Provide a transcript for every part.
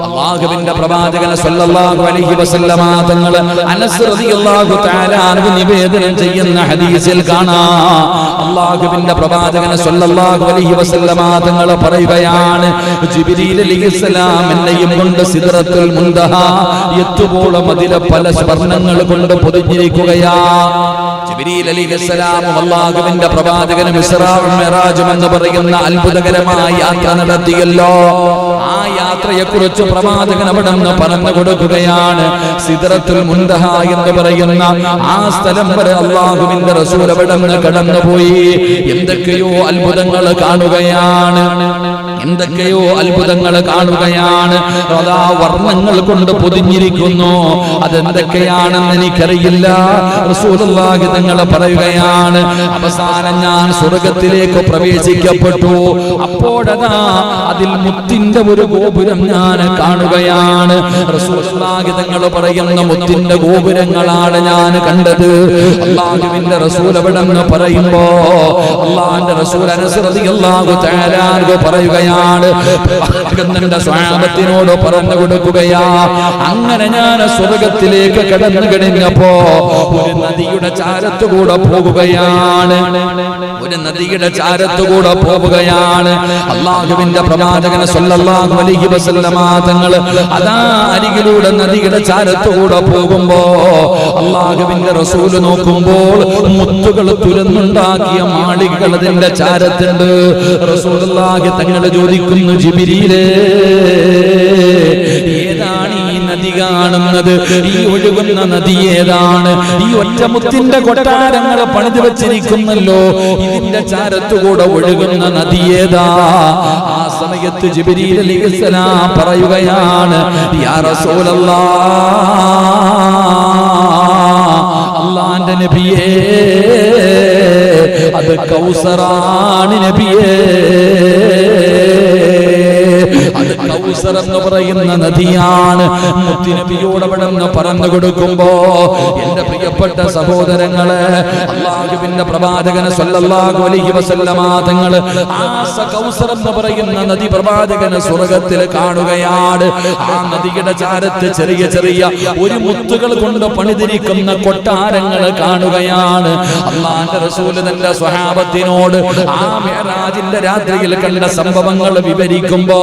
അല്ലാഹുവിന്റെ പ്രവാചകൻ സല്ലല്ലാഹു അലൈഹി വസല്ലമ തങ്ങൾ അനസ് റളിയല്ലാഹു തആല അൻഹു നിവേദനം ചെയ്യുന്ന ഹദീസിൽ കാണാം അല്ലാഹുവിന്റെ പ്രവാചകൻ സല്ലല്ലാഹു അലൈഹി വസല്ലമ തങ്ങൾ പറയുകയാണ് ജിബ്രീൽ അലൈഹിസ്സലാം എന്നെയും കൊണ്ട് സിദ്റത്തുൽ മുൻതഹ എത്തുവോളം അതിലെ പല സ്വർണ്ണങ്ങൾ കൊണ്ട് പൊതിഞ്ഞിരിക്കുകയാ. ജിബ്രീൽ അലൈഹിസ്സലാം അല്ലാഹുവിന്റെ പ്രവാചകൻ ഇസ്റാഉം മിഅ്റാജും എന്ന് പറയുന്ന അത്ഭുതകരമായ യാത്ര നടത്തിയല്ലോ. ആ യാത്രയെക്കുറിച്ച് പ്രവാചകൻ അവിടെ നിന്ന് പറഞ്ഞു കൊടുക്കുകയാണ്. സിദ്റത്തുൽ മുൻതഹ എന്ന് പറയുന്ന ആ സ്ഥലം വരെ അല്ലാഹുവിന്റെ റസൂൽ അവിടെ നിന്ന് കടന്നുപോയി. എന്തൊക്കെയോ അത്ഭുതങ്ങൾ കാണുകയാണ്, എന്തൊക്കെയോ അത്ഭുതങ്ങൾ കാണുകയാണ്. അതാ വർണ്ണങ്ങൾ കൊണ്ട് പൊതിഞ്ഞിരിക്കുന്നു. അതെന്തൊക്കെയാണെന്ന് എനിക്കറിയില്ല. റസൂലുള്ളാഹി തങ്ങൾ പറയുകയാണ്, അവസാനം ഞാൻ സ്വർഗത്തിലേക്ക് പ്രവേശിക്കപ്പെട്ടു. അപ്പോഴതാ അതിൽ മുത്തിന്റെ ഒരു ഗോപുരം ഞാൻ കാണുകയാണ്. റസൂലുള്ളാഹി തങ്ങൾ പറയുന്ന മുത്തിന്റെ ഗോപുരങ്ങളാണ് ഞാൻ കണ്ടത്. അല്ലാഹുവിന്റെ റസൂൽ അവിടെ നിന്ന് പറയുമ്പോ അല്ലാഹുവിന്റെ റസൂൽ അനസ് റളിയല്ലാഹു തആല അൻഹു പറയുകയാണ്, പ്രവാചകന്റെ സ്വഹാബത്തിനോട് പറഞ്ഞു കൊടുക്കുകയാ, അങ്ങനെ ഞാൻ സ്വർഗത്തിലേക്ക് കടന്നു കഴിഞ്ഞപ്പോ ഒരു നദിയുടെ ചാരത്തുകൂടെ പോകുകയാണ്, ഒരു നദിയുടെ ചാരത്തുകൂടെ പോവുകയാണ്. അല്ലാഹുവിന്റെ പ്രവാചകൻ സല്ലല്ലാഹു അലൈഹി വസല്ലമ തങ്ങൾ അതാ അരികിലൂടെ നദിയുടെ ചാരത്തുകൂടെ പോകുമ്പോ അല്ലാഹുവിന്റെ റസൂൽ നോക്കുമ്പോൾ മുത്തുകൾ തുരന്നുണ്ടാക്കിയ മാളികകൾ അതിന്റെ ചാരത്തുണ്ട്. റസൂലുള്ളാഹി തങ്ങൾ ചോദിക്കുന്നു, ജിബ്രീലേ, ഏതാണ് ഈ നദി കാണുന്നത്? ഈ ഒഴുകുന്ന നദി ഏതാണ്? ഈ ഒറ്റമുത്തിന്റെ കൊട്ടാരങ്ങൾ പണിതു വെച്ചിരിക്കുന്നല്ലോ, ഇതിന്റെ ചാരത്തുകൂടെ ഒഴുകുന്ന നദി ഏതാ? ആ സമയത്ത് ജിബ്രീൽ അലൈഹിസ്സലാം പറയുകയാണ്, യാ റസൂലല്ലാഹ്, അല്ലാഹുവിന്റെ നബിയേ, അത് കൗസറാണ് നബിയേ, അത് കൗസർ എന്ന് പറയുന്ന നദിയാണ്. മുത്തുനബിയോട് അവിടെ നിന്ന് പറഞ്ഞു കൊടുക്കുമ്പോ എന്റെ പ്രിയപ്പെട്ട സഹോദരങ്ങളെ, അല്ലാഹുവിന്റെ പ്രവാചകൻ സല്ലല്ലാഹു അലൈഹി വസല്ലമ തങ്ങൾ ആ കൗസർ എന്ന് പറയുന്ന നദി പ്രവാചകൻ സ്വർഗ്ഗത്തിൽ കാണുകയാണ്. ആ നദിയുടെ ചാരത്ത് ചെറിയ ചെറിയ ഒരു മുത്തുകൾ കൊണ്ട് പണിതിരിക്കുന്ന കൊട്ടാരങ്ങൾ കാണുകയാണ്. അല്ലാഹുവിന്റെ റസൂൽ തന്റെ സ്വഹാബത്തിനോട് ആ മിഅ്റാജിന്റെ രാത്രിയിൽ കണ്ട സംഭവങ്ങൾ വിവരിക്കുമ്പോ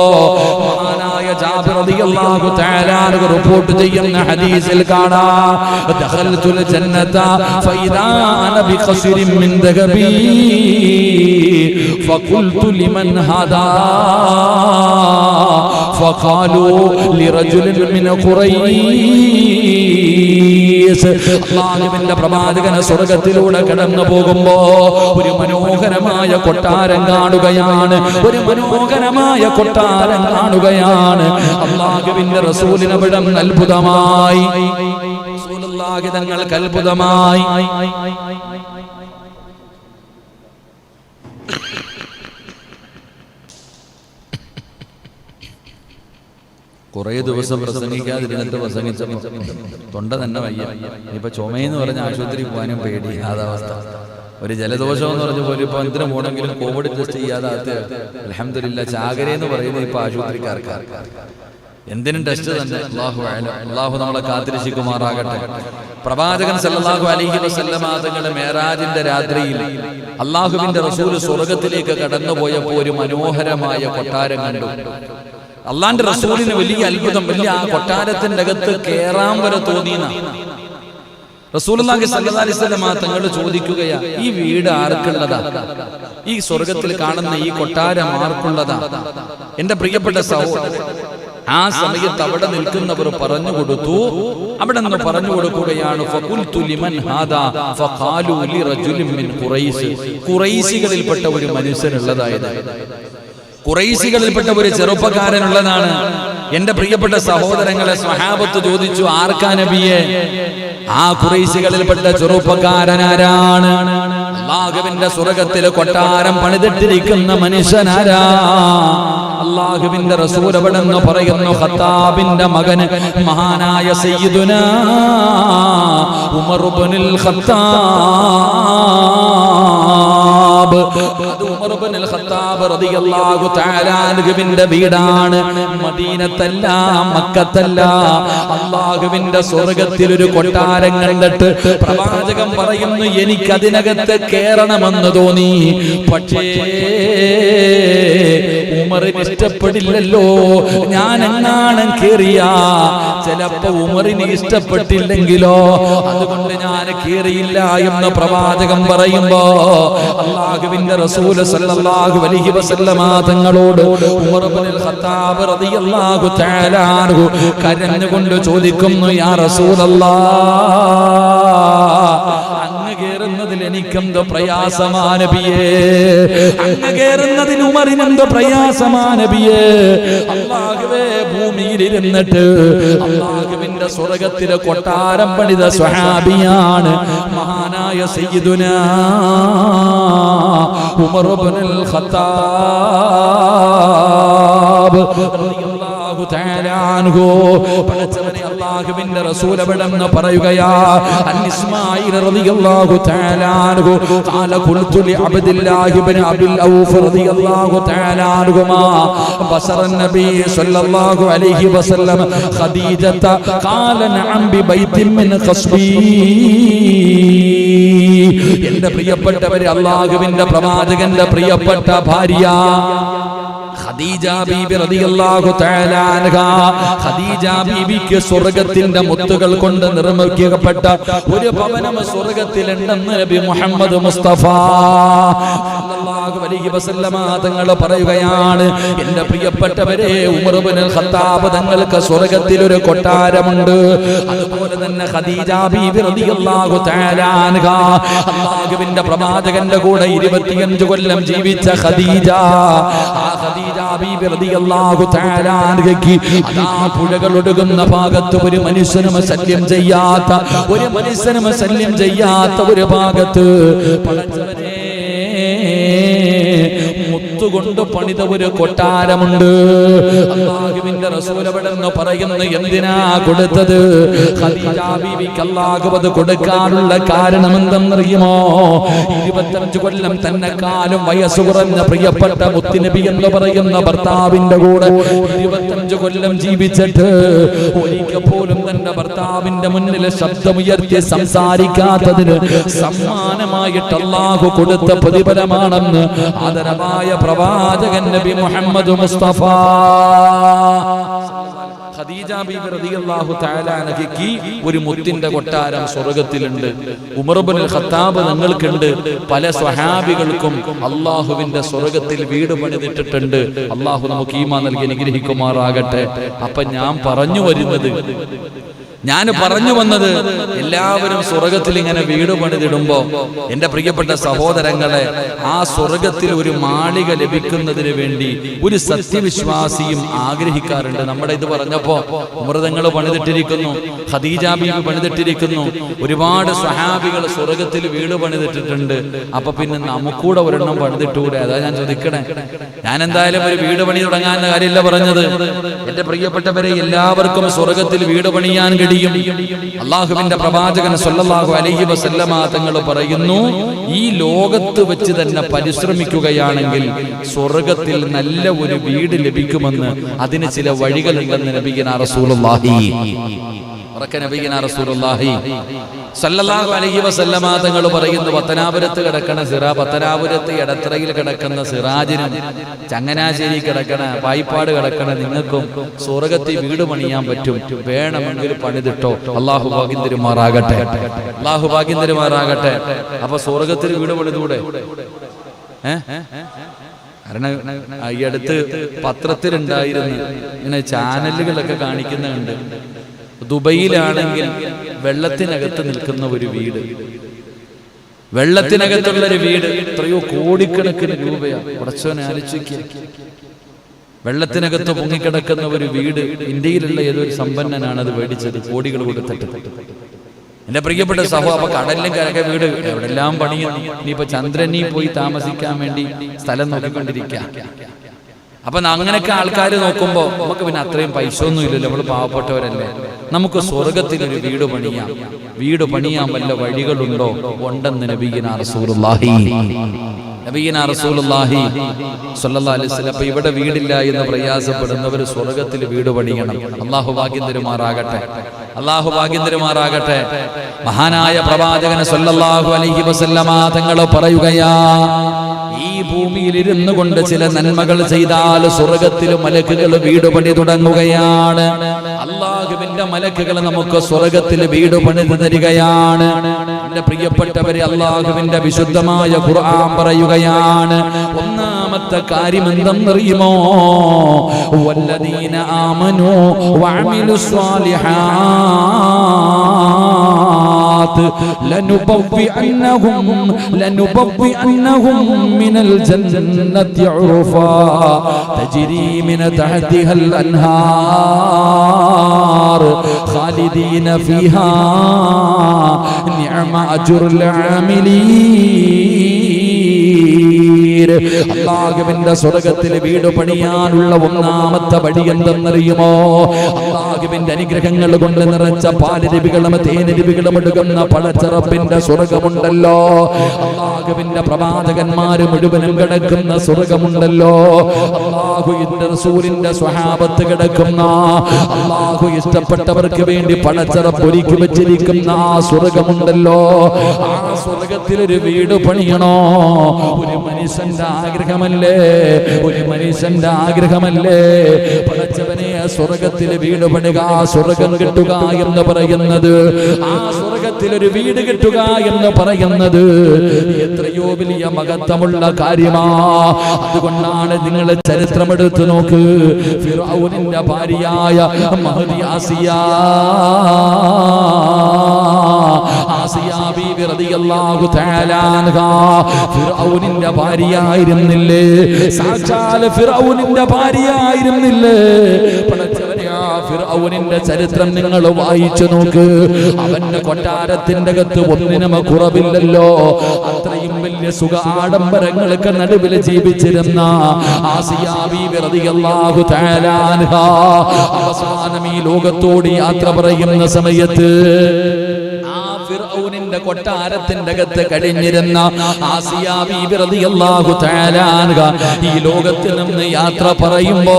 മഹാനായ ജാബിർ റളിയല്ലാഹു തആല അൻഹു റിപ്പോർട്ട് ചെയ്യുന്ന ഹദീസിൽ കാണാം, ദഖൽതുൽ ജന്നത ഫഇദാ അന ബിഖസ്രിൻ മിൻ ദഹബി ഫഖുൽതു ലിമൻ ഹാദാ ഫഖാലൂ ലിറജുലിൻ മിൻ ഖുറൈശ്. അല്ലാഹുവിന്റെ പ്രവാചകൻ സ്വർഗ്ഗത്തിലൂടെ കടന്നു പോകുമ്പോ ഒരു മനോഹരമായ കൊട്ടാരം കാണുകയാണ്, ഒരു മനോഹരമായ കൊട്ടാരം കാണുകയാണ്. അല്ലാഹുവിന്റെ റസൂലിന് അവിടെ അത്ഭുതമായി, റസൂലുള്ളാഹി തങ്ങൾക്ക് അത്ഭുതമായി. കുറേ ദിവസം പ്രസംഗിക്കാതിരുന്നിട്ട് പ്രസംഗിച്ചപ്പോ തൊണ്ട തന്നെ വയ്യ. ഇപ്പൊ ചുമയെന്ന് പറഞ്ഞ ആശുപത്രി പോകാനും പേടി. അതവസ്ഥ. ഒരു ജലദോഷം എന്ന് പറഞ്ഞ പോലെ ഇപ്പൊ എന്തിനു പോകണമെങ്കിലും കോവിഡ് ടെസ്റ്റ് ചെയ്യാതെ അൽഹംദുലില്ലാ ചാകരയെന്ന് പറയുന്നത് ഇപ്പൊ ആശുപത്രിക്കാർക്ക്. എന്തിനും ടെസ്റ്റ് തന്നെ. അല്ലാഹു നമ്മളെ കാത്തിരക്ഷിക്കുമാറാകട്ടെ. പ്രവാചകൻ സല്ലല്ലാഹു അലൈഹി വസല്ലമ തങ്ങളുടെ മേറാജിന്റെ രാത്രിയിൽ അല്ലാഹുവിന്റെ റസൂൽ സ്വർഗ്ഗത്തിലേക്ക് കടന്നുപോയപ്പോൾ ഒരു മനോഹരമായ കൊട്ടാരം കണ്ടു. അള്ളാന്റെ റസൂലിന് വലിയ അത്ഭുതം, വലിയ ആ കൊട്ടാരത്തിന്റെ അകത്ത് കേറാൻ വരെ തോന്നിയെന്ന. റസൂലുള്ളാഹി സ്വല്ലല്ലാഹു അലൈഹി വസല്ലം തങ്ങൾ ചോദിക്കുകയാ, ഈ വീട് ആർക്കുള്ളതാ? ഈ സ്വർഗത്തിൽ കാണുന്ന ഈ കൊട്ടാരം ആർക്കുള്ളതാ? എന്റെ പ്രിയപ്പെട്ട സഹോദരൻ, ആ സമയത്ത് അവിടെ നിൽക്കുന്നവർ പറഞ്ഞു കൊടുത്തു. അവിടെ നിന്ന് പറഞ്ഞു കൊടുക്കുകയാണ്, ഫഖുൽതു ലിമൻ ഹാദാ ഫഖാലൂ ലിറജുലിൻ മിൻ ഖുറൈശ്. ഖുറൈശികളിൽപ്പെട്ട ഒരു മനുഷ്യനുള്ളതായത്, ഖുറൈശികളിൽപ്പെട്ട ഒരു ചെറുപ്പക്കാരനുള്ളതാണ്. എന്റെ പ്രിയപ്പെട്ട സഹോദരങ്ങളെ, സ്വഹാബത്ത് ചോദിച്ചു, ആർക്കാ നബിയെ? ആ ഖുറൈശികളിൽപ്പെട്ട ചെറുപ്പക്കാരനാരാണ്? അല്ലാഹുവിന്റെ സ്വർഗ്ഗത്തിൽ കൊട്ടാരം പണിതിട്ടിരിക്കുന്ന മനുഷ്യനാരാ? അല്ലാഹുവിന്റെ റസൂൽ അവിടെ നിന്ന് പറയുന്നു, ഖത്താബിന്റെ മകൻ മഹാനായ സയ്യിദുനാ ഉമർ ഇബ്നുൽ ഖത്താബ്. ഉമർ ഇബ്നുൽ ഖത്താബ് റളിയല്ലാഹു തആല അൻഹുവിന്റെ വീടാണ്. മദീനത്തല്ല, മക്കത്തല്ല, അല്ലാഹുവിന്റെ സ്വർഗ്ഗത്തിൽ ഒരു കൊട്ടാരം കണ്ടിട്ട് പ്രവാചകൻ പറയുന്നു, എനിക്കതിനകത്ത് കേറണമെന്ന് തോന്നി. പക്ഷേ ഉമറിന് ഇഷ്ടപ്പെടില്ലല്ലോ. ഞാൻ എങ്ങാനും കേറിയ ചിലപ്പോ ഉമറിന് ഇഷ്ടപ്പെട്ടില്ലെങ്കിലോ, അതുകൊണ്ട് ഞാൻ കേറിയില്ല എന്ന് പ്രവാചകൻ പറയുമ്പോ അല്ലാഹുവിന്റെ റസൂൽ സല്ലല്ലാഹു അലൈഹി വസല്ലമ തങ്ങളോട് ഉമർ ഇബ്നുൽ ഖത്താബ് റളിയല്ലാഹു തആല അൻഹു കരഞ്ഞുകൊണ്ട് ചോദിക്കുന്നു, യാ റസൂലല്ലാഹ്, അങ്ങ് കേറുന്നതിൽ എനിക്കെന്തോ പ്രയാസമാ നബിയേ, അങ്ങ് കേറുന്നതിൽ ഉമറിനെന്തോ പ്രയാസമാ നബിയേ. അല്ലാഹുവേ, ഭൂമിയിലിരുന്നിട്ട് അല്ലാഹുവിന്റെ സ്വർഗ്ഗത്തിലെ കൊട്ടാരം പണിത സ്വഹാബിയാണ് മഹാനായ സയ്യിദുനാ ഉമർ ഇബ്നുൽ ഖത്താബ് റളിയല്ലാഹു തആല അൻഹു. പടച്ചവനെ, അല്ലാഹുവിന്റെ റസൂൽ അവിടെന്ന് പറയുകയാ, അൻ ഇസ്മാഈൽ റളിയല്ലാഹു തആല അൻഹു ഖാല ഖുൽതു ലി അബ്ദില്ലാഹി ഇബ്നു അബിൽ ഔഫ് റളിയല്ലാഹു തആല അൻഹുമാ ബസറ നബി സല്ലല്ലാഹു അലൈഹി വസല്ലം ഖദീജത ഖാല നഅം ബി ബൈത്തിൻ മിൻ ഖസ്ബി. എന്റെ പ്രിയപ്പെട്ടവരെ, അല്ലാഹുവിന്റെ പ്രവാചകന്റെ പ്രിയപ്പെട്ട ഭാര്യ ഖദീജ ബീബി റളിയല്ലാഹു തആല അൻഹാ, ഖദീജ ബീബിക്ക് സ്വർഗ്ഗത്തിന്റെ മുത്തുകൾ കൊണ്ട് നിർമ്മിക്കപ്പെട്ട ഒരു ഭവനം സ്വർഗ്ഗത്തിലുണ്ടെന്ന് നബി മുഹമ്മദ് മുസ്തഫ സല്ലല്ലാഹു അലൈഹി വസല്ലമ തങ്ങൾ പറയുകയാണ്. എന്റെ പ്രിയപ്പെട്ടവരെ, ഉമർ ഇബ്നുൽ ഖത്താബ് തങ്ങൾക്ക് സ്വർഗ്ഗത്തിൽ ഒരു കൊട്ടാരമുണ്ട്. അതുപോലെ തന്നെ ഖദീജ ബീബി റളിയല്ലാഹു തആല അൻഹാ, അല്ലാഹുവിന്റെ പ്രവാചകന്റെ കൂടെ 25 കൊല്ലം ജീവിച്ച ഖദീജ, ആ ഖദീജ ബീബി റളിയല്ലാഹു തആല അൻഹയ്ക്ക് അതാ പുഴകൾ ഒഴുകുന്ന ഭാഗത്ത് ഒരു മനുഷ്യനും ശല്യം ചെയ്യാത്ത, ഒരു മനുഷ്യനും ശല്യം ചെയ്യാത്ത ഒരു ഭാഗത്ത് പടച്ചവനെ മുത്തുകൊണ്ട് പണിത ഒരു കൊട്ടാരമുണ്ട്. അല്ലാഹുവിന്റെ റസൂൽ അവിടെന്ന് പറയുന്നു, എന്തിനാ കൊടുത്തത്? ഖദീജ ബീവിക്ക് അല്ലാഹു അത് കൊടുക്കാനുള്ള കാരണം എന്തെന്നറിയുമോ? 25 കൊല്ലം തന്നെക്കാളും വയസ്സ് കുറഞ്ഞ പ്രിയപ്പെട്ട മുത്തുനബി എന്ന് പറയുന്ന ഭർത്താവിന്റെ കൂടെ 25 കൊല്ലം ജീവിച്ചിട്ട് ഒരിക്കൽ പോലും തന്റെ ഭർത്താവിന്റെ മുന്നിൽ ശബ്ദമുയർത്തി സംസാരിക്കാത്തതിന് സമ്മാനമായിട്ട് അല്ലാഹു കൊടുത്ത പ്രതിഫലമാണെന്ന് ആദരവായ പ്രവാചകൻ നബി മുഹമ്മദ് മുസ്തഫ ഖദീജ ബീബി റളിയല്ലാഹു തആല അൻഹയ്ക്ക് ഒരു മുത്തിന്റെ കൊട്ടാരം സ്വർഗ്ഗത്തിലുണ്ട്. ഉമർ ഇബ്നുൽ ഖത്താബ് തങ്ങൾക്കുണ്ട്. പല സ്വഹാബികൾക്കും അല്ലാഹുവിന്റെ സ്വർഗ്ഗത്തിൽ വീട് പണിതിട്ടിട്ടുണ്ട്. അല്ലാഹു നമുക്ക് ഈമാൻ നൽകി അനുഗ്രഹിക്കുമാറാകട്ടെ. അപ്പൊ ഞാൻ പറഞ്ഞു വന്നത് എല്ലാവരും സ്വർഗ്ഗത്തിൽ ഇങ്ങനെ വീട് പണിതിടുമ്പോ എന്റെ പ്രിയപ്പെട്ട സഹോദരങ്ങളെ, ആ സ്വർഗ്ഗത്തിൽ ഒരു മാളിക ലഭിക്കുന്നതിന് വേണ്ടി ഒരു സത്യവിശ്വാസിയും ആഗ്രഹിക്കാറുണ്ട്. നമ്മുടെ ഇത് പറഞ്ഞപ്പോ അമൃതങ്ങൾ പണിതിട്ടിരിക്കുന്നു, ഖദീജ ബീബി പണിതിട്ടിരിക്കുന്നു, ഒരുപാട് സ്വഹാബികൾ സ്വർഗ്ഗത്തിൽ വീട് പണിതിട്ടിട്ടുണ്ട്. അപ്പൊ പിന്നെ നമുക്കൂടെ ഒരെണ്ണം പണിതിട്ടൂടെ? അതാ ഞാൻ ചോദിക്കണേ. ഞാൻ എന്തായാലും ഒരു വീട് പണി തുടങ്ങാൻ കാര്യമില്ല പറഞ്ഞത്. എന്റെ പ്രിയപ്പെട്ടവരെ, എല്ലാവർക്കും സ്വർഗ്ഗത്തിൽ വീട് പണിയാൻ കഴിയും. അല്ലാഹുവിന്റെ പ്രവാചകൻ സല്ലല്ലാഹു അലൈഹി വസല്ലമ തങ്ങൾ പറയുന്നു, ഈ ലോകത്ത് വെച്ച് തന്നെ പരിശ്രമിക്കുകയാണെങ്കിൽ സ്വർഗ്ഗത്തിൽ നല്ല ഒരു വീട് ലഭിക്കുമെന്ന്, അതിന് ചില വഴികളുണ്ടെന്ന് നബിയുനാ റസൂലുള്ളാഹി സല്ലല്ലാഹു അലൈഹി വസല്ലമ തങ്ങൾ പറയുന്നു, പത്തനാപുരത്ത് കിടക്കണ പത്തനാപുരത്ത് എടത്തറയിൽ കിടക്കുന്ന സിറാജിനും ചങ്ങനാശ്ശേരി കിടക്കണ പായിപ്പാട് കിടക്കണ നിങ്ങൾക്കും സ്വർഗ്ഗത്തിൽ വീട് പണിയാൻ പറ്റും. വേണമെങ്കിൽ പണിതിട്ടോ. അല്ലാഹു ഭാഗ്യം തരുമാറാകട്ടെ. അപ്പൊ സ്വർഗ്ഗത്തിൽ വീട് പണിതൂടെ? കാരണം ഈ അടുത്ത് പത്രത്തിലുണ്ടായിരുന്നു, ഇങ്ങനെ ചാനലുകളൊക്കെ കാണിക്കുന്നുണ്ട്, ദുബൈയിലാണെങ്കിൽ വെള്ളത്തിനകത്ത് നിൽക്കുന്ന ഒരു വീട്, വെള്ളത്തിനകത്തുള്ളൊരു വീട് എത്രയോ കോടിക്കണക്കിന് രൂപയാണ്. പടച്ചോനെ ആലോചിക്കുക, വെള്ളത്തിനകത്ത് പൊങ്ങിക്കിടക്കുന്ന ഒരു വീട്. ഇന്ത്യയിലുള്ള ഏതൊരു സമ്പന്നനാണ് അത് മേടിച്ചത്, കോടികൾ കൊടുത്തിട്ട്. എന്റെ പ്രിയപ്പെട്ട സഹോ, അപ്പൊ കടലിലും കരക്കെ വീട് എവിടെല്ലാം പണിയുന്നു. ഇനിയിപ്പോ ചന്ദ്രനിൽ പോയി താമസിക്കാൻ വേണ്ടി സ്ഥലം നോക്കിക്കൊണ്ടിരിക്കുക. അപ്പൊ അങ്ങനെയൊക്കെ ആൾക്കാർ നോക്കുമ്പോ നമുക്ക് പിന്നെ അത്രയും പൈസ ഒന്നും ഇല്ലല്ലോ, നമ്മൾ പാവപ്പെട്ടവരല്ലേ. നമുക്ക് സ്വർഗ്ഗത്തിലൊരു വീട് പണിയാൻ വല്ല വഴികളുണ്ടോ? ഉണ്ടെന്ന് നബിയുനാ റസൂലുള്ളാഹി നബിയിന റസൂലുള്ളാഹി സ്വല്ലല്ലാഹു അലൈഹി വസല്ലം. അപ്പോൾ ഇവിടെ വീടില്ല എന്ന് പ്രയാസപ്പെടുന്നവർ സ്വർഗ്ഗത്തിൽ വീട് പണിയണം. അല്ലാഹു ഭാഗ്യം തരുമാറാകട്ടെ, അല്ലാഹു ഭാഗ്യം തരുമാറാകട്ടെ. മഹാനായ പ്രവാചകൻ സ്വല്ലല്ലാഹു അലൈഹി വസല്ലമ തങ്ങൾ പറയുകയാ, ഈ ഭൂമിയിൽ ഇരുന്നു കൊണ്ട് ചില നന്മകൾ ചെയ്താൽ സ്വർഗ്ഗത്തിൽ മലക്കുകൾ വീട് പണി തുടങ്ങുകയാണ്. അല്ലാഹുവിന്റെ മലക്കുകൾ നമുക്ക് സ്വർഗ്ഗത്തിൽ വീട് പണിത് തരികയാണ്. എന്റെ പ്രിയപ്പെട്ടവരെ, അല്ലാഹുവിന്റെ വിശുദ്ധമായ ഖുർആൻ പറയുകയാണ്, ഒന്നാമത്തെ കാര്യം എന്തെന്നറിയുമോ? വല്ലദീന ആമനൂ വഅമിലുസ് സ്വാലിഹാത്ത് ലനുബവ്വിഅന്നഹും മിനൽ ജന്നത്തി ഉറഫാ തജ്രി മിൻ തഹ്തിഹൽ അൻഹാർ ഖാലിദീന ഫീഹാ നിഅമ അജ്റുൽ ആമിലീൻ. അല്ലാഹുവിന്റെ സ്വർഗ്ഗത്തിൽ വീട് പണിയാനുള്ള ഒന്നാമത്തെ വഴി എന്തെന്നറിയുമോ? അല്ലാഹുവിന്റെ അനുഗ്രഹങ്ങൾ കൊണ്ട് നിറച്ച പാലരുവികളും തേനരുവികളും എടുക്കുന്ന പടച്ചറപ്പിന്റെ സ്വർഗ്ഗമുണ്ടല്ലോ, അല്ലാഹുവിന്റെ പ്രവാചകന്മാര് മുഴുവനും കിടക്കുന്ന സ്വർഗ്ഗമുണ്ടല്ലോ, അല്ലാഹുവിന്റെ റസൂലിന്റെ സ്വഹാബത്ത് കിടക്കുന്ന, അല്ലാഹു ഇഷ്ടപ്പെട്ടവർക്ക് വേണ്ടി പടച്ചറപ്പ് ഒരുക്കി വെച്ചിരിക്കുന്ന ആ സ്വർഗ്ഗമുണ്ടല്ലോ, ആ സ്വർഗ്ഗത്തിൽ ഒരു വീട് പണിയണോ? ഒരു മനുഷ്യന്റെ ആഗ്രഹമല്ലേ, ഒരു മനുഷ്യന്റെ ആഗ്രഹമല്ലേ പടച്ചവനെ സ്വർഗ്ഗത്തിൽ വീട് പണിക, സ്വർഗ്ഗം കിട്ടുക എന്ന് പറയുന്നത്, ആ സ്വർഗ്ഗത്തിൽ ഒരു വീട് കിട്ടുക എന്ന് പറയുന്നത് എത്രയോ വലിയ മഹത്വമുള്ള കാര്യമാ. അതുകൊണ്ടാണ് നിങ്ങൾ ചരിത്രമെടുത്തു നോക്ക്, ഫിർഔനിന്റെ ഭാര്യയായ മഹദി ആസിയ ബീവി റളിയല്ലാഹു തആല അൻഹാ ഫിർഔനിന്റെ ഭാര്യയായിരുന്നില്ലേ? സാക്ഷാൽ ഫിർഔനിന്റെ ഭാര്യയായിരുന്നില്ലേ? പടച്ചവനെ, ആ ഫിർഔനിന്റെ ചരിത്രം നിങ്ങൾ വായിച്ചു നോക്ക്. അവന്റെ കൊട്ടാരത്തിന്റെ അകത്ത് ഒന്നിനും കുറവില്ലല്ലോ. അത്രയും വലിയ സുഖ ആഡംബരങ്ങൾക്ക് നടുവിൽ ജീവിച്ചിരുന്ന ആസിയ ബീവി റളിയല്ലാഹു തആല അൻഹാ അവസാനം ഈ ലോകത്തോട് യാത്ര പറയുന്ന സമയത്ത് ഫിർഔനിന്റെ കൊട്ടാരത്തിന്റെ അകത്ത് കഴിഞ്ഞിരുന്ന ആസിയ ബീബി റളിയല്ലാഹു തആല അൻഹ ഈ ലോകത്തിൽ നിന്ന് യാത്ര പറയുമ്പോ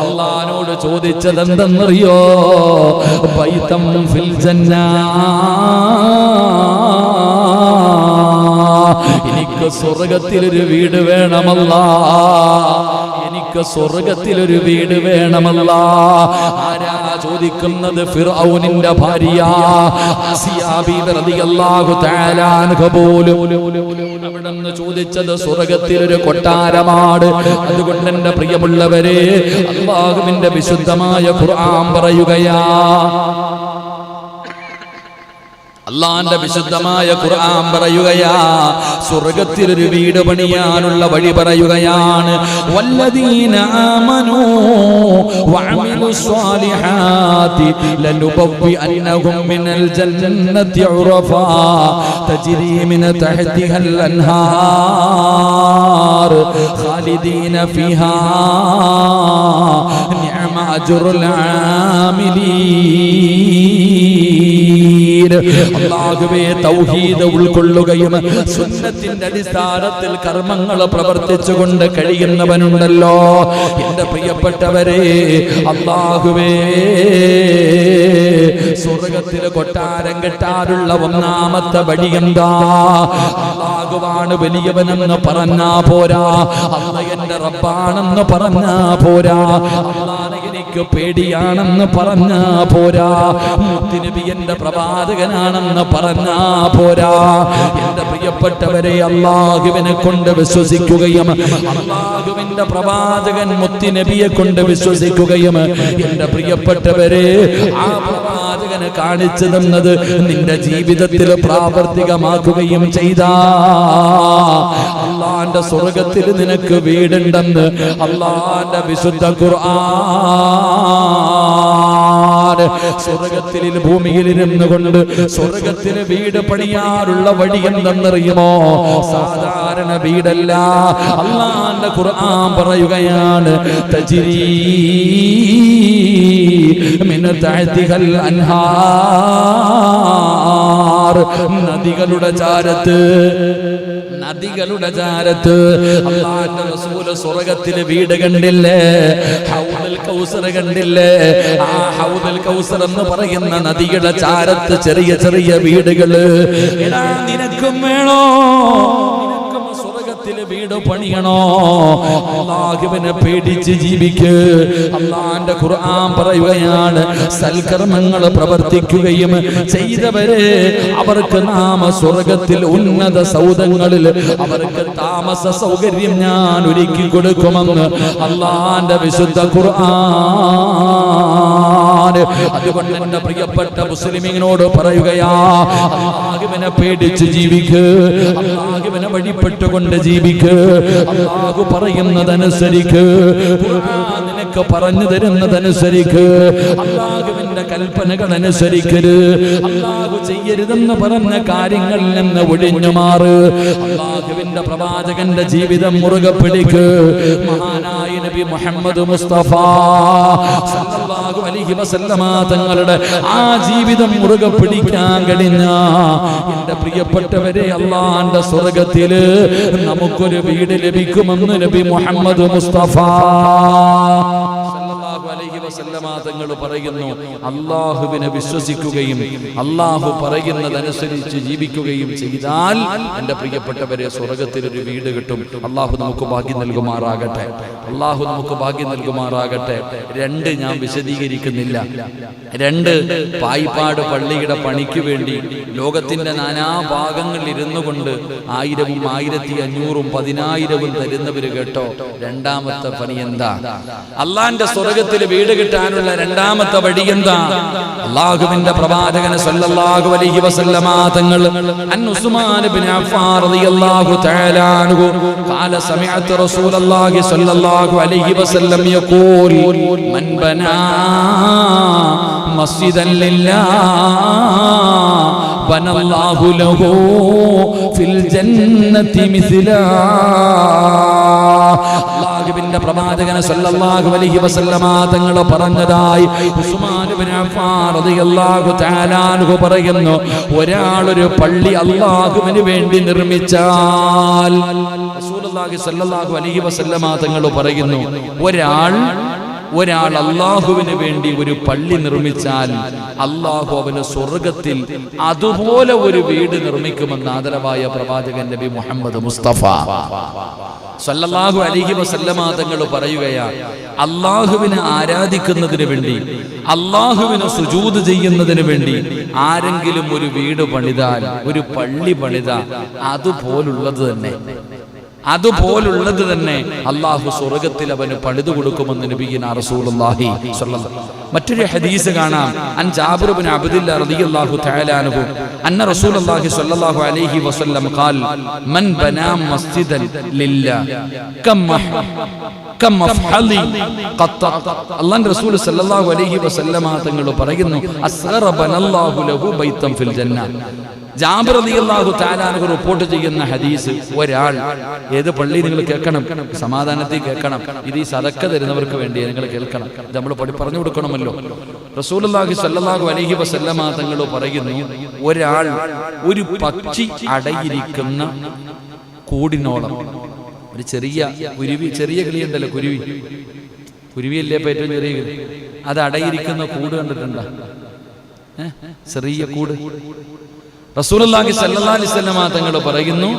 അല്ലാഹുവോട് ചോദിച്ചത് എന്തെന്നറിയോ? ബൈതം ഫിൽ ജന്ന, എനിക്ക് സ്വർഗ്ഗത്തിലൊരു വീട് വേണമല്ലാ, എനിക്ക് സ്വർഗ്ഗത്തിലൊരു വീട് വേണമല്ലാ. ആരാ ചോദിക്കുന്നത്? ഫിർഔനിന്റെ ഭാര്യ ആസിയ ബീബി റളിയല്ലാഹു തആല അൻഹ പോലും അവിടുന്ന് ചോദിച്ചത് സ്വർഗ്ഗത്തിലൊരു കൊട്ടാരമാണ്. അതുകൊണ്ട് എന്റെ പ്രിയമുള്ളവരെ, അല്ലാഹുവിന്റെ വിശുദ്ധമായ ഖുർആൻ പറയുകയാ, അല്ലാഹുവിന്റെ വിശുദ്ധമായ ഖുർആൻ പറയുകയാ, സ്വർഗ്ഗത്തിലൊരു വീട് പണിയാനുള്ള വഴി പറയുകയാണ്. വല്ലദീന ആമനൂ വഅമിലുസ് സ്വാലിഹാത്തി ലനുബവ്വിഅന്നഹും മിനൽ ജന്നത്തി ഉറഫാ തജ്രി മിൻ തഹ്തിഹൽ അൻഹാർ ഖാലിദീന ഫീഹാ നിഅമ അജ്റുൽ ആമിലീൻ. അല്ലാഹുവേ, തൗഹീദ് ഉൾക്കൊള്ളുകയും സുന്നത്തിന്റെ അടിസ്ഥാനത്തിൽ കർമ്മങ്ങൾ പ്രവർത്തിച്ചുകൊണ്ട് കഴിയുന്നവനുണ്ടല്ലോ. എന്റെ പ്രിയപ്പെട്ടവരെ, അല്ലാഹുവേ, സ്വർഗ്ഗത്തിൽ കൊട്ടാരം കെട്ടാനുള്ള ഒന്നാമത്തെ വഴി എന്താ? അല്ലാഹുവാണ് വലിയവനെന്ന് പറഞ്ഞാ പോരാ, അല്ലാഹ് എന്റെ റബ്ബാണെന്ന് പറഞ്ഞാ പോരാ, അല്ലാഹ് എനിക്ക് പേടിയാണെന്ന് പറഞ്ഞാ പോരാ, മുത്തുനബി എന്റെ പ്രവാചകനാണെന്ന് പറഞ്ഞാ പോരാ. എന്റെ പ്രിയപ്പെട്ടവരെ, അല്ലാഹുവിനെ കൊണ്ട് വിശ്വസിക്കുകയും അല്ലാഹുവിന്റെ പ്രവാചകൻ മുത്തുനബിയെ കൊണ്ട് വിശ്വസിക്കുകയും എന്റെ പ്രിയപ്പെട്ടവരെ, ആ പ്രവാചകന് കാണിച്ചു തന്നത് നിന്റെ ജീവിതത്തിൽ പ്രാവർത്തികമാക്കുകയും ചെയ്ത അല്ലാഹുവിന്റെ സ്വർഗ്ഗത്തിൽ നിനക്ക് വീടുണ്ടെന്ന് അല്ലാഹുവിന്റെ വിശുദ്ധ ഖുർആൻ. സ്വർഗ്ഗത്തിൽ ഭൂമിയിൽ ഇരുന്നു കൊണ്ട് സ്വർഗ്ഗത്തിൽ വീട് പണിയാനുള്ള വഴി എന്തെന്നറിയുമോ? സാധാരണ വീടല്ല. അല്ലാഹുവിന്റെ ഖുർആൻ പറയുകയാണ്, തജ്രീ മിൻ തഹ്തിഹൽ അൻഹാർ, നദികളുടെ ചാരത്ത്, നദികളുടെ ചാരത്ത് അല്ലാഹുവിന്റെ റസൂൽ സ്വർഗ്ഗത്തിലെ വീട് കണ്ടില്ലേ? ഹൗദുൽ കൗസർ കണ്ടില്ലേ? ആ ഹൗദുൽ കൗസർ എന്ന് പറയുന്ന നദികളുടെ ചാരത്ത് ചെറിയ ചെറിയ വീടുകള്. എടാ നിനക്കും വേണോ? വീട് പണിയണോ? അല്ലാഹുവിനെ പേടിച്ച് ജീവിക്ക്. അല്ലാഹുവിന്റെ ഖുർആൻ പറയുകയാണ്, സൽക്കർമ്മങ്ങൾ പ്രവർത്തിക്കുകയും ചെയ്തവരെ അവർക്ക് നാം സ്വർഗ്ഗത്തിൽ ഉന്നത സൗധങ്ങളിൽ അവർക്ക് താമസ സൗകര്യം ഞാൻ ഒരുക്കി കൊടുക്കുമെന്ന് അല്ലാഹുവിന്റെ വിശുദ്ധ ഖുർആൻ. അതുകൊണ്ട് എന്റെ പ്രിയപ്പെട്ട മുസ്ലിമീങ്ങളോട് പറയുകയാ, അല്ലാഹുവിനെ പേടിച്ച് ജീവിക്ക്, അല്ലാഹുവിനെ വഴിപ്പെട്ടുകൊണ്ട് ജീവിക്ക്, അല്ലാഹു പറയുന്നതനുസരിക്ക്, ഖുർആൻ നിനക്ക് പറഞ്ഞു തരുന്നതനുസരിക്ക്, അല്ലാഹുവിന്റെ കൽപ്പനകൾ അനുസരിക്കരുത്. അല്ലാഹു ചെയ്യരുതെന്ന് പറഞ്ഞ കാര്യങ്ങളിൽ നിന്ന് ഒഴിഞ്ഞു മാറ്. അല്ലാഹുവിന്റെ പ്രവാചകന്റെ ജീവിതം മുറുകെ പിടിക്ക്. മഹാനായ നബി മുഹമ്മദ് മുസ്തഫ സല്ലല്ലാഹു അലൈഹി വസല്ലമ തങ്ങളുടെ ആ ജീവിതം മുറുകെ പിടിക്കാൻ കഴിഞ്ഞ എന്റെ പ്രിയപ്പെട്ടവരെ, അല്ലാഹുവിന്റെ സ്വർഗ്ഗത്തില് നമുക്കൊരു വീട് ലഭിക്കുമെന്ന് നബി മുഹമ്മദ് മുസ്തഫ സല്ലല്ലാഹു അലൈഹി വസല്ലമ തങ്ങൾ പറയുന്നു. അല്ലാഹുവിനെ വിശ്വസിക്കുകയും അല്ലാഹു പറയുന്നതനുസരിച്ച് ജീവിക്കുകയും ചെയ്താൽ എന്റെ പ്രിയപ്പെട്ടവരെ സ്വർഗ്ഗത്തിൽ ഒരു വീട് കിട്ടും. അല്ലാഹു നമുക്ക് ഭാഗ്യം നൽകുമാറാകട്ടെ. അല്ലാഹു നമുക്ക് ഭാഗ്യം നൽകുമാറാകട്ടെ. രണ്ട് ഞാൻ വിശദീകരിക്കുന്നില്ല. രണ്ട്, പായിപ്പാട് പള്ളിയുടെ പണിക്ക് വേണ്ടി ലോകത്തിന്റെ നാനാഭാഗങ്ങളിൽ ഇരുന്നു കൊണ്ട് 1000, 1500, 10,000 തരുന്നവര് കേട്ടോ. രണ്ടാമത്തെ പണി എന്താ? അള്ളാന്റെ സ്വർഗ്ഗത്തിൽ വീട് കിട്ടാനുള്ള രണ്ടാമത്തെ വഴി എന്താ? അല്ലാഹുവിന്റെ പ്രവാചകൻ സല്ലല്ലാഹു അലൈഹി വസല്ലമ തങ്ങൾ അൻ ഉസ്മാൻ ഇബ്നു അഫ്ഫാൻ റളിയല്ലാഹു തആല അൻഹു ഖാല സമിഅതു റസൂലല്ലാഹി സല്ലല്ലാഹു അലൈഹി വസല്ലം യഖൂൽ മൻ ബനാ മസ്ജിദൻ ലില്ലാഹ് ബനല്ലാഹു ലഹു ഫിൽ ജന്നതി മിസ്ലാ. അല്ലാഹുവിന്റെ പ്രവാചകൻ സല്ലല്ലാഹു അലൈഹി വസല്ലമ തങ്ങൾ പറഞ്ഞതായി ഉസ്മാൻ ഇബ്നു അഫ്ഫാൻ റളിയല്ലാഹു തആല അൻഹു പറയുന്നു, ഒരാൾ ഒരു പള്ളി അല്ലാഹുവിന് വേണ്ടി നിർമ്മിച്ചാൽ, റസൂലുള്ളാഹി സല്ലല്ലാഹു അലൈഹി വസല്ലമ തങ്ങൾ പറയുന്നു, ഒരാൾ അല്ലാഹുവിന് വേണ്ടി ഒരു പള്ളി നിർമ്മിച്ചാൽ അല്ലാഹു അവന് സ്വർഗ്ഗത്തിൽ അതുപോലെ ഒരു വീട് നിർമ്മിക്കുമെന്ന് ആദരവായ പ്രവാചകൻ നബി മുഹമ്മദ് മുസ്തഫ സല്ലല്ലാഹു അലൈഹി വസല്ലമ തങ്ങൾ പറയുകയാണ്, അല്ലാഹുവിനെ ആരാധിക്കുന്നതിന് വേണ്ടി, അല്ലാഹുവിനെ സുജൂദ് ചെയ്യുന്നതിന് വേണ്ടി ആരെങ്കിലും ഒരു വീട് പണിതാൽ, ഒരു പള്ളി പണിതാൽ അതുപോലുള്ളത് തന്നെ അല്ലാഹു സ്വർഗ്ഗത്തിൽ അവന് പണിതു കൊടുക്കുമെന്ന് നബിയിന റസൂലുള്ളാഹി സ്വല്ലല്ലാഹു. മറ്റൊരു ഹദീസ് കാണാം, അൻ ജാബിർ ഇബ്നു അബ്ദില്ലാഹ് റളിയല്ലാഹു തആല അൻഹു അന്ന റസൂലുള്ളാഹി സ്വല്ലല്ലാഹു അലൈഹി വസല്ലം ഖാൽ മൻ ബനാ മസ്ജിദൻ ലില്ലാഹ് കമഫ്ഹലി ഖത്ത. അല്ലാഹുവിന്റെ റസൂൽ സ്വല്ലല്ലാഹു അലൈഹി വസല്ലമ തങ്ങൾ പറയുന്നു, അസ്ഗറ ബനല്ലാഹു ലഹു ബൈതൻ ഫിൽ ജന്ന. ജാബിർ റളിയല്ലാഹു തആല അൻഹു റിപ്പോർട്ട് ചെയ്യുന്ന ഹദീസ്, ഒരാൾ, ഏത് പള്ളി നിങ്ങൾ കേൾക്കണം, സമാധാനത്തിൽ കേൾക്കണം, ഇത് ഈ സദക്ക തരുന്നവർക്ക് വേണ്ടി നിങ്ങൾ കേൾക്കണം, ഇത് നമ്മൾ പറഞ്ഞു കൊടുക്കണമല്ലോ. റസൂലുള്ളാഹി സ്വല്ലല്ലാഹു അലൈഹി വസല്ലമ തങ്ങൾ പറയുന്നു, ഒരാൾ ഒരു പക്ഷി അടയിരിക്കുന്ന കൂടിനോളം, ഒരു ചെറിയ കുരുവി, ചെറിയ കിളിയുണ്ടല്ലോ കുരുവിയല്ലേ ഇപ്പൊ ഏറ്റവും ചെറിയ കിളി, അത് അടയിരിക്കുന്ന കൂട് കണ്ടിട്ടുണ്ടോ? ചെറിയ കൂട്. റസൂലുള്ളാഹി സ്വല്ലല്ലാഹു അലൈഹി വസല്ലമ തങ്ങൾ പറയുന്നു,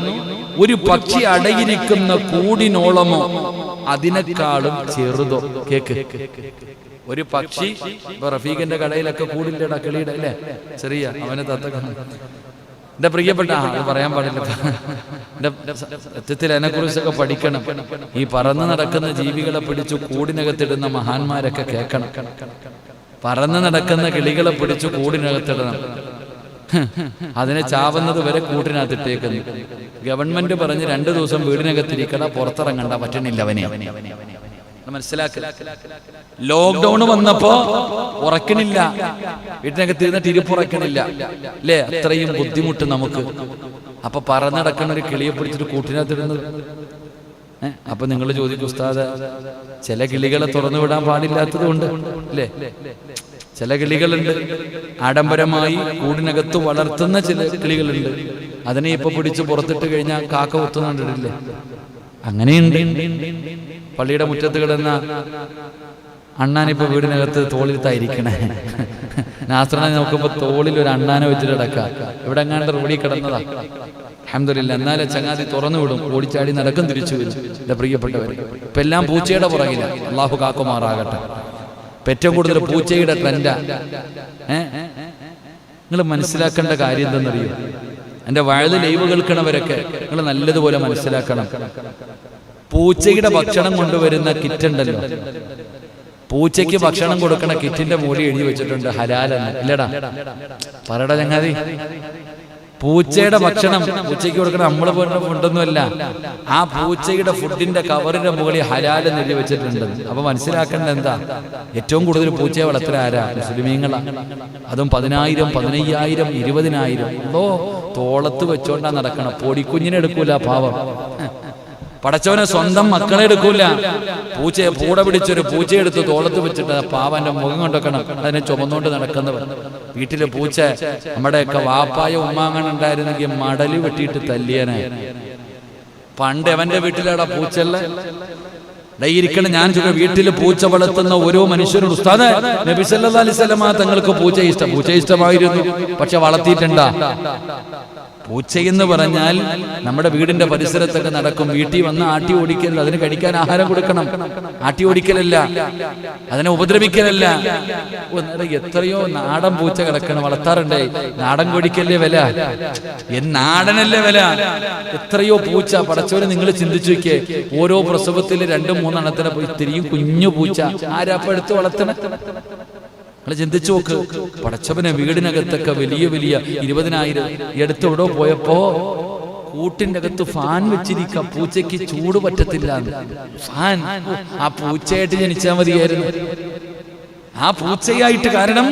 ഒരു പക്ഷി അടയിരിക്കുന്ന കൂടിനോളമോ അതിനേക്കാളും ചെറുതോ. കേക്ക്, ഒരു പക്ഷി, ഇപ്പൊ റഫീഖിന്റെ കടയിലൊക്കെ കൂടില്ലടാ കിളിയുടെ അല്ലേ, ചെറിയ, അവനെ തത്ത. എന്റെ പ്രിയപ്പെട്ട, അത് പറയാൻ പാടില്ല, എന്റെ സത്യത്തിൽ എന്നെ കുറിച്ചൊക്കെ പഠിക്കണം. ഈ പറന്ന് നടക്കുന്ന ജീവികളെ പിടിച്ചു കൂടിനകത്തിടുന്ന മഹാന്മാരൊക്കെ കേൾക്കണം. പറന്ന് നടക്കുന്ന കിളികളെ പിടിച്ചു കൂടിനകത്തിടണം, അതിനെ ചാവുന്നത് വരെ കൂട്ടിനകത്തിട്ടേക്കുന്നു. ഗവൺമെന്റ് പറഞ്ഞ് 2 ദിവസം വീടിനകത്തിരിക്കട, പുറത്തിറങ്ങണ്ട, പറ്റണില്ല അവനെ. മനസ്സിലാക്കുക. ലോക്ക്ഡൌൺ വന്നപ്പോ ഉറക്കണില്ല, വീട്ടിനകത്ത് ഇരുന്നിട്ട് ഇരിപ്പുറക്കണില്ല അല്ലേ? അത്രയും ബുദ്ധിമുട്ട് നമുക്ക്. അപ്പൊ പറന്നടക്കണ ഒരു കിളിയെ പിടിച്ചിട്ട് കൂട്ടിനകത്തിടുന്നത്. അപ്പൊ നിങ്ങൾ ചോദിക്കും, ഉസ്താദ് ചില കിളികളെ തുറന്നു വിടാൻ പാടില്ലാത്തത് കൊണ്ട് അല്ലേ? ചില കിളികളുണ്ട് ആഡംബരമായി കൂടിനകത്ത് വളർത്തുന്ന ചില കിളികളുണ്ട്. അതിനെ ഇപ്പൊ പിടിച്ച് പുറത്തിട്ട് കഴിഞ്ഞാൽ കാക്ക കുത്തുന്നുണ്ടില്ലേ? അങ്ങനെയുണ്ട്. പള്ളിയുടെ മുറ്റത്ത് കിടന്ന അണ്ണാനിപ്പോ വീടിനകത്ത് തോളിൽ തായിരിക്കണേ. നാസ്രനെ നോക്കുമ്പോ തോളിൽ ഒരു അണ്ണാനെ വെച്ചിട്ട് കിടക്കാം. ഇവിടെ എങ്ങാണ്ട് റോഡിൽ കിടന്നതാ. അൽഹംദുലില്ലാ. എന്നാലെ ചങ്ങാതി തുറന്നു വിടും, ഓടിച്ചാടി നടക്കും, തിരിച്ചു വരും. എന്റെ പ്രിയപ്പെട്ടവർ, ഇപ്പൊ എല്ലാം പൂച്ചയുടെ പുറകില. അള്ളാഹു കാക്കുമാറാകട്ടെ. ഇപ്പൊ ഏറ്റവും കൂടുതൽ പൂച്ചയുടെ ട്രെൻഡാ. നിങ്ങൾ മനസ്സിലാക്കേണ്ട കാര്യം എന്തെന്നറിയോ? എന്റെ വഴുത് ലൈവ് കേൾക്കണവരൊക്കെ നിങ്ങൾ നല്ലതുപോലെ മനസ്സിലാക്കണം. പൂച്ചയുടെ ഭക്ഷണം കൊണ്ടുവരുന്ന കിറ്റ് ഉണ്ടല്ലോ, പൂച്ചയ്ക്ക് ഭക്ഷണം കൊടുക്കണ കിറ്റിന്റെ മുകളിൽ എഴുതി വെച്ചിട്ടുണ്ട് ഹലാലെന്ന്. ഇല്ലടാ, പറയടാ ചങ്ങാതി. പൂച്ചയുടെ ഭക്ഷണം പൂച്ചയ്ക്ക് കൊടുക്കണ നമ്മള് പോലുള്ള ഫുഡൊന്നുമല്ല. ആ പൂച്ചയുടെ ഫുഡിന്റെ കവറിന്റെ മുകളിൽ ഹലാലെന്ന് എഴുതി വെച്ചിട്ടുണ്ട്. അപ്പൊ മനസ്സിലാക്കേണ്ട എന്താ? ഏറ്റവും കൂടുതൽ പൂച്ചയെ വളർത്തുന്ന ആരാ? മുസ്ലിമീങ്ങളാ. അതും 10,000, 15,000, 20,000 തോളത്ത് വെച്ചോണ്ടാ നടക്കണം. പൊടിക്കുഞ്ഞിനെ എടുക്കൂല പാവം. പടച്ചവനെ സ്വന്തം മക്കളെ എടുക്കൂല. പൂച്ചയെ പൂട പിടിച്ചൊരു പൂച്ചയെടുത്ത് തോളത്ത് വെച്ചിട്ട് പാവന്റെ മുഖം കൊണ്ടൊക്കണം അതിനെ ചുമന്നുകൊണ്ട് നടക്കുന്നവർ. വീട്ടിലെ പൂച്ച നമ്മുടെയൊക്കെ വാപ്പായ ഉമ്മാങ്ങനെ ഉണ്ടായിരുന്നെങ്കിൽ മടല് വെട്ടിയിട്ട് തല്ലിയനെ. പണ്ട് എവന്റെ വീട്ടിലാടാ പൂച്ചല്ലേ ഇരിക്കണം. ഞാൻ വീട്ടിൽ പൂച്ച വളർത്തുന്ന ഓരോ മനുഷ്യരോട്, ഉസ്താദേ നബി സല്ലല്ലാഹു അലൈഹി വസല്ലം തങ്ങൾക്ക് പൂച്ച ഇഷ്ടമായിരുന്നു, പക്ഷെ വളർത്തിയിട്ടുണ്ടാ? പൂച്ചയെന്ന് പറഞ്ഞാൽ നമ്മുടെ വീടിന്റെ പരിസരത്തൊക്കെ നടക്കും. വീട്ടിൽ വന്ന് ആട്ടി ഓടിക്കല്ല, അതിന് കഴിക്കാൻ ആഹാരം കൊടുക്കണം. ആട്ടി ഓടിക്കലല്ല, അതിനെ ഉപദ്രവിക്കലല്ല. എത്രയോ നാടൻ പൂച്ച കിടക്കണം, വളർത്താറുണ്ടേ. നാടൻ കോഴിക്കല്ലേ വില, നാടനല്ലേ വില. എത്രയോ പൂച്ച. പടച്ചവരെ നിങ്ങൾ ചിന്തിച്ചു നോക്കിയേ, ഓരോ പ്രസവത്തിൽ 2-3 എണ്ണത്തിനെ പോയി തിരിയും കുഞ്ഞു പൂച്ച. ആരാപ്പ എടുത്ത് വളർത്തണ? ചിന്തിച്ചു നോക്ക്. പടച്ചവനെ വീടിനകത്തൊക്കെ വലിയ 20,000 എടുത്ത് എവിടെ പോയപ്പോ കൂട്ടിന്റെ അകത്ത് ഫാൻ വെച്ചിരിക്കാം. പൂച്ചയ്ക്ക് ചൂട് പറ്റത്തില്ല. ഫാൻ ആ പൂച്ചയായിട്ട് ജനിച്ചാൽ മതിയായിരുന്നു. ആ പൂച്ചയായിട്ട്. കാരണം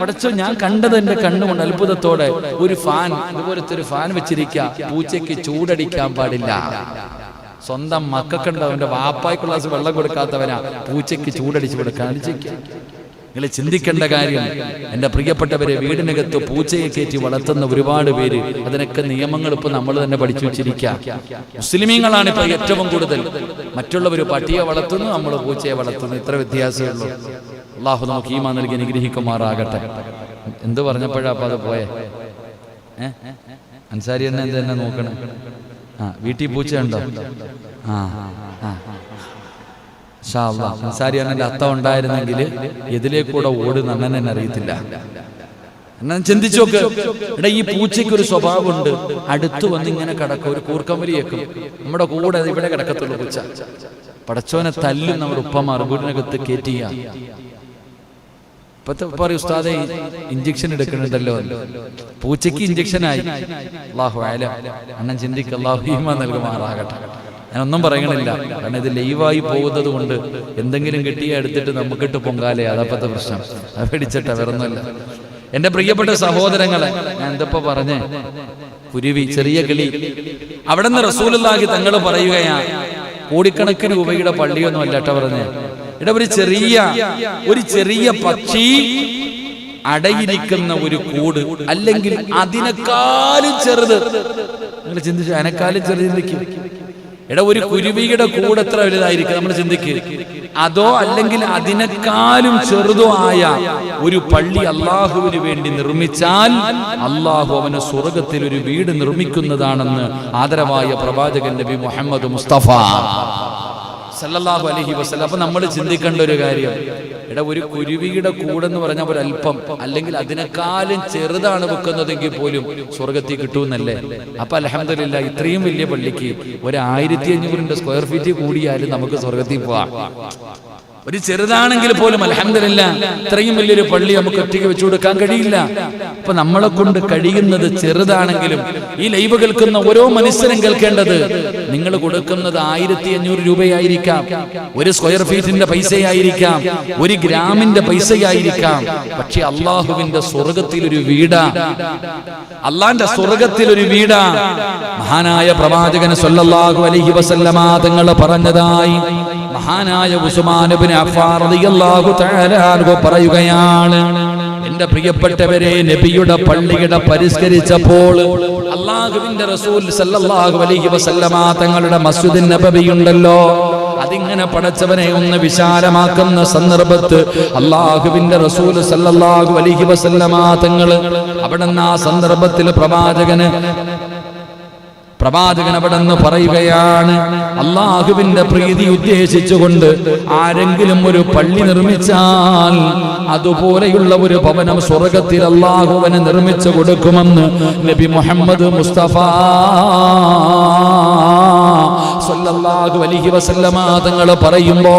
പടച്ചോ, ഞാൻ കണ്ടത് എന്റെ കണ്ണുകൊണ്ട് അത്ഭുതത്തോടെ. ഒരു ഫാൻ, ഇതുപോലത്തെ ഒരു ഫാൻ വെച്ചിരിക്കാം. പൂച്ചയ്ക്ക് ചൂടടിക്കാൻ പാടില്ല. സ്വന്തം മക്കൾക്കുണ്ട്, അവന്റെ വാപ്പായ്ക്കുള്ള വെള്ളം കൊടുക്കാത്തവനാ പൂച്ചയ്ക്ക് ചൂടടിച്ചു കൊടുക്കാൻ. നിങ്ങൾ ചിന്തിക്കേണ്ട കാര്യം എന്റെ പ്രിയപ്പെട്ടവരെ, വീടിനകത്ത് പൂച്ചയെ കയറ്റി വളർത്തുന്ന ഒരുപാട് പേര്. അതിനൊക്കെ നിയമങ്ങൾ ഇപ്പൊ നമ്മൾ തന്നെ പഠിച്ചു വെച്ചിരിക്കുക. മുസ്ലിമീങ്ങളാണ് ഇപ്പൊ ഏറ്റവും കൂടുതൽ. മറ്റുള്ളവർ പട്ടിയെ വളർത്തുന്നു, നമ്മൾ പൂച്ചയെ വളർത്തുന്നു. ഇത്ര വ്യത്യാസമേ ഉള്ളൂ. അള്ളാഹു നമുക്ക് ഈമാൻ നൽകി അനുഗ്രഹിക്കുമാറാകട്ടെ. എന്ത് പറഞ്ഞപ്പോഴാ അപ്പൊ അത് പോയെ? അൻസാരി തന്നെ നോക്കണം. വീട്ടിൽ പൂച്ച ഉണ്ടോ? അൻസാരിയാണെന്റെ അത്ത ഉണ്ടായിരുന്നെങ്കിൽ ഇതിലേക്കൂടെ ഓടുന്ന അണ്ണൻ എന്നെ അറിയത്തില്ല. എന്നാൽ ചിന്തിച്ചു നോക്ക്. എടാ, ഈ പൂച്ചയ്ക്ക് ഒരു സ്വഭാവമുണ്ട്. അടുത്ത് വന്ന് ഇങ്ങനെ കിടക്കും, ഒരു കൂർക്കമ്പലിയേക്കും. നമ്മുടെ കൂടെ ഇവിടെ കിടക്കത്തുള്ളൂ പൂച്ച. പടച്ചോനെ തല്ലും നമ്മുടെ ഉപ്പമാർ വീടിനകത്ത് കയറ്റിയ. ഇപ്പത്തെ പറയും, ഉസ്താദെ ഇഞ്ചക്ഷൻ എടുക്കുന്നുണ്ടല്ലോ. പൂച്ചയ്ക്ക് ഇഞ്ചക്ഷനായി. അല്ലാഹു അലം. അണ്ണൻ ചിന്തിക്ക്. അല്ലാഹു ഈമാൻ നൽകുമാറാകട്ടെ. ഞാനൊന്നും പറയണില്ല, കാരണം ഇത് ലൈവായി പോകുന്നത് കൊണ്ട് എന്തെങ്കിലും കിട്ടിയ എടുത്തിട്ട് നമുക്കിട്ട് പൊങ്കാലേ. അതപ്പത്തെ പ്രശ്നം. അത് പേടിച്ചിട്ട വേറൊന്നുമല്ല. എന്റെ പ്രിയപ്പെട്ട സഹോദരങ്ങളെ, ഞാൻ എന്തപ്പോ പറഞ്ഞേ? കുരുവി, ചെറിയ കിളി. അവിടെ നിന്ന് റസൂലുള്ളാഹി തങ്ങൾ പറയുകയാ, കോടിക്കണക്കിന് രൂപയുടെ പള്ളിയൊന്നും അല്ലട്ട പറഞ്ഞേ. ഇവിടെ ഒരു ചെറിയ പക്ഷി അടയിരിക്കുന്ന ഒരു കൂട്, അല്ലെങ്കിൽ അതിനേക്കാളും ചെറുത്. നിങ്ങൾ ചിന്തിച്ചു, അതിനേക്കാളും ചെറുതിരിക്കും. എടാ, ഒരു കുരുവിയുടെ കൂട് എത്ര വലുതായിരിക്കും നമ്മൾ ചിന്തിക്ക്. അതോ അല്ലെങ്കിൽ അതിനേക്കാളും ചെറുതോ ആയ ഒരു പള്ളി അള്ളാഹുവിന് വേണ്ടി നിർമ്മിച്ചാൽ അള്ളാഹു അവന് സ്വർഗത്തിൽ ഒരു വീട് നിർമ്മിക്കുന്നതാണെന്ന് ആദരവായ പ്രവാചകൻ നബി മുഹമ്മദ് മുസ്തഫ സല്ലല്ലാഹു അലൈഹി വസല്ലം. അപ്പൊ നമ്മൾ ചിന്തിക്കേണ്ട ഒരു കാര്യം, എടാ, ഒരു കുരുവിയുടെ കൂടെന്ന് പറഞ്ഞാൽ ഒരല്പം, അല്ലെങ്കിൽ അതിനേക്കാളും ചെറുതാണ് വെക്കുന്നതെങ്കിൽ പോലും സ്വർഗത്തിൽ കിട്ടുമെന്നല്ലേ? അപ്പൊ അൽഹംദുലില്ലാ, ഇത്രയും വലിയ പള്ളിക്ക് 1500 സ്ക്വയർ ഫീറ്റ് കൂടിയാലും നമുക്ക് സ്വർഗത്തിൽ പോവാം. ഒരു ചെറുതാണെങ്കിൽ പോലും അൽഹംദുലില്ലാ, ഇത്രയും വലിയൊരു പള്ളി നമുക്ക് ഒറ്റയ്ക്ക് വെച്ചു കൊടുക്കാൻ കഴിയില്ല. അപ്പൊ നമ്മളെ കൊണ്ട് കഴിയുന്നത് ചെറുതാണെങ്കിലും ഈ ലൈവ് കേൾക്കുന്ന ഓരോ മനുഷ്യരും കേൾക്കേണ്ടത്, നിങ്ങൾ കൊടുക്കുന്നത് 1500 രൂപയായിരിക്കാം, ഒരു സ്ക്വയർ ഫീറ്റിന്റെ പൈസയായിരിക്കാം, ഒരു ഗ്രാമിന്റെ പൈസയായിരിക്കാം. പക്ഷെ അള്ളാഹുവിന്റെ സ്വർഗത്തിൽ ഒരു വീടാ, അള്ളാന്റെ സ്വർഗത്തിൽ ഒരു വീടാ. മഹാനായ പ്രവാചകൻ സല്ലല്ലാഹു അലൈഹി വസല്ലമ തങ്ങൾ പറഞ്ഞതായി മഹാനായ ഉസ്മാൻ ഇബ്നു അഫ്ഫാൻ റളിയല്ലാഹു തആല അൻഹു പറയുകയാണ്, എന്റെ പ്രിയപ്പെട്ടവരെ, നബിയുടെ പള്ളിയുടെ പരിഷ്കരിച്ചപ്പോൾ അല്ലാഹുവിന്റെ റസൂൽ സല്ലല്ലാഹു അലൈഹി വസല്ലമ തങ്ങളുടെ മസ്ജിദുൻ നബവി ഉണ്ടല്ലോ, അതിങ്ങനെ പടച്ചവനെ ഒന്ന് വിശാലമാക്കുന്ന സന്ദർഭത്ത് അല്ലാഹുവിന്റെ റസൂൽ സല്ലല്ലാഹു അലൈഹി വസല്ലമ തങ്ങൾ അവിടുന്ന് ആ സന്ദർഭത്തിൽ പ്രവാചകൻ അവിടെന്ന് പറയുകയാണ്, അല്ലാഹുവിന്റെ പ്രീതി ഉദ്ദേശിച്ചുകൊണ്ട് ആരെങ്കിലും ഒരു പള്ളി നിർമ്മിച്ചാൽ അതുപോലെയുള്ള ഒരു ഭവനം സ്വർഗത്തിൽ അല്ലാഹുവിന് നിർമ്മിച്ചു കൊടുക്കുമെന്ന് നബി മുഹമ്മദ് മുസ്തഫ സല്ലല്ലാഹു അലൈഹി വസല്ലമ തങ്ങൾ പറയുമ്പോ,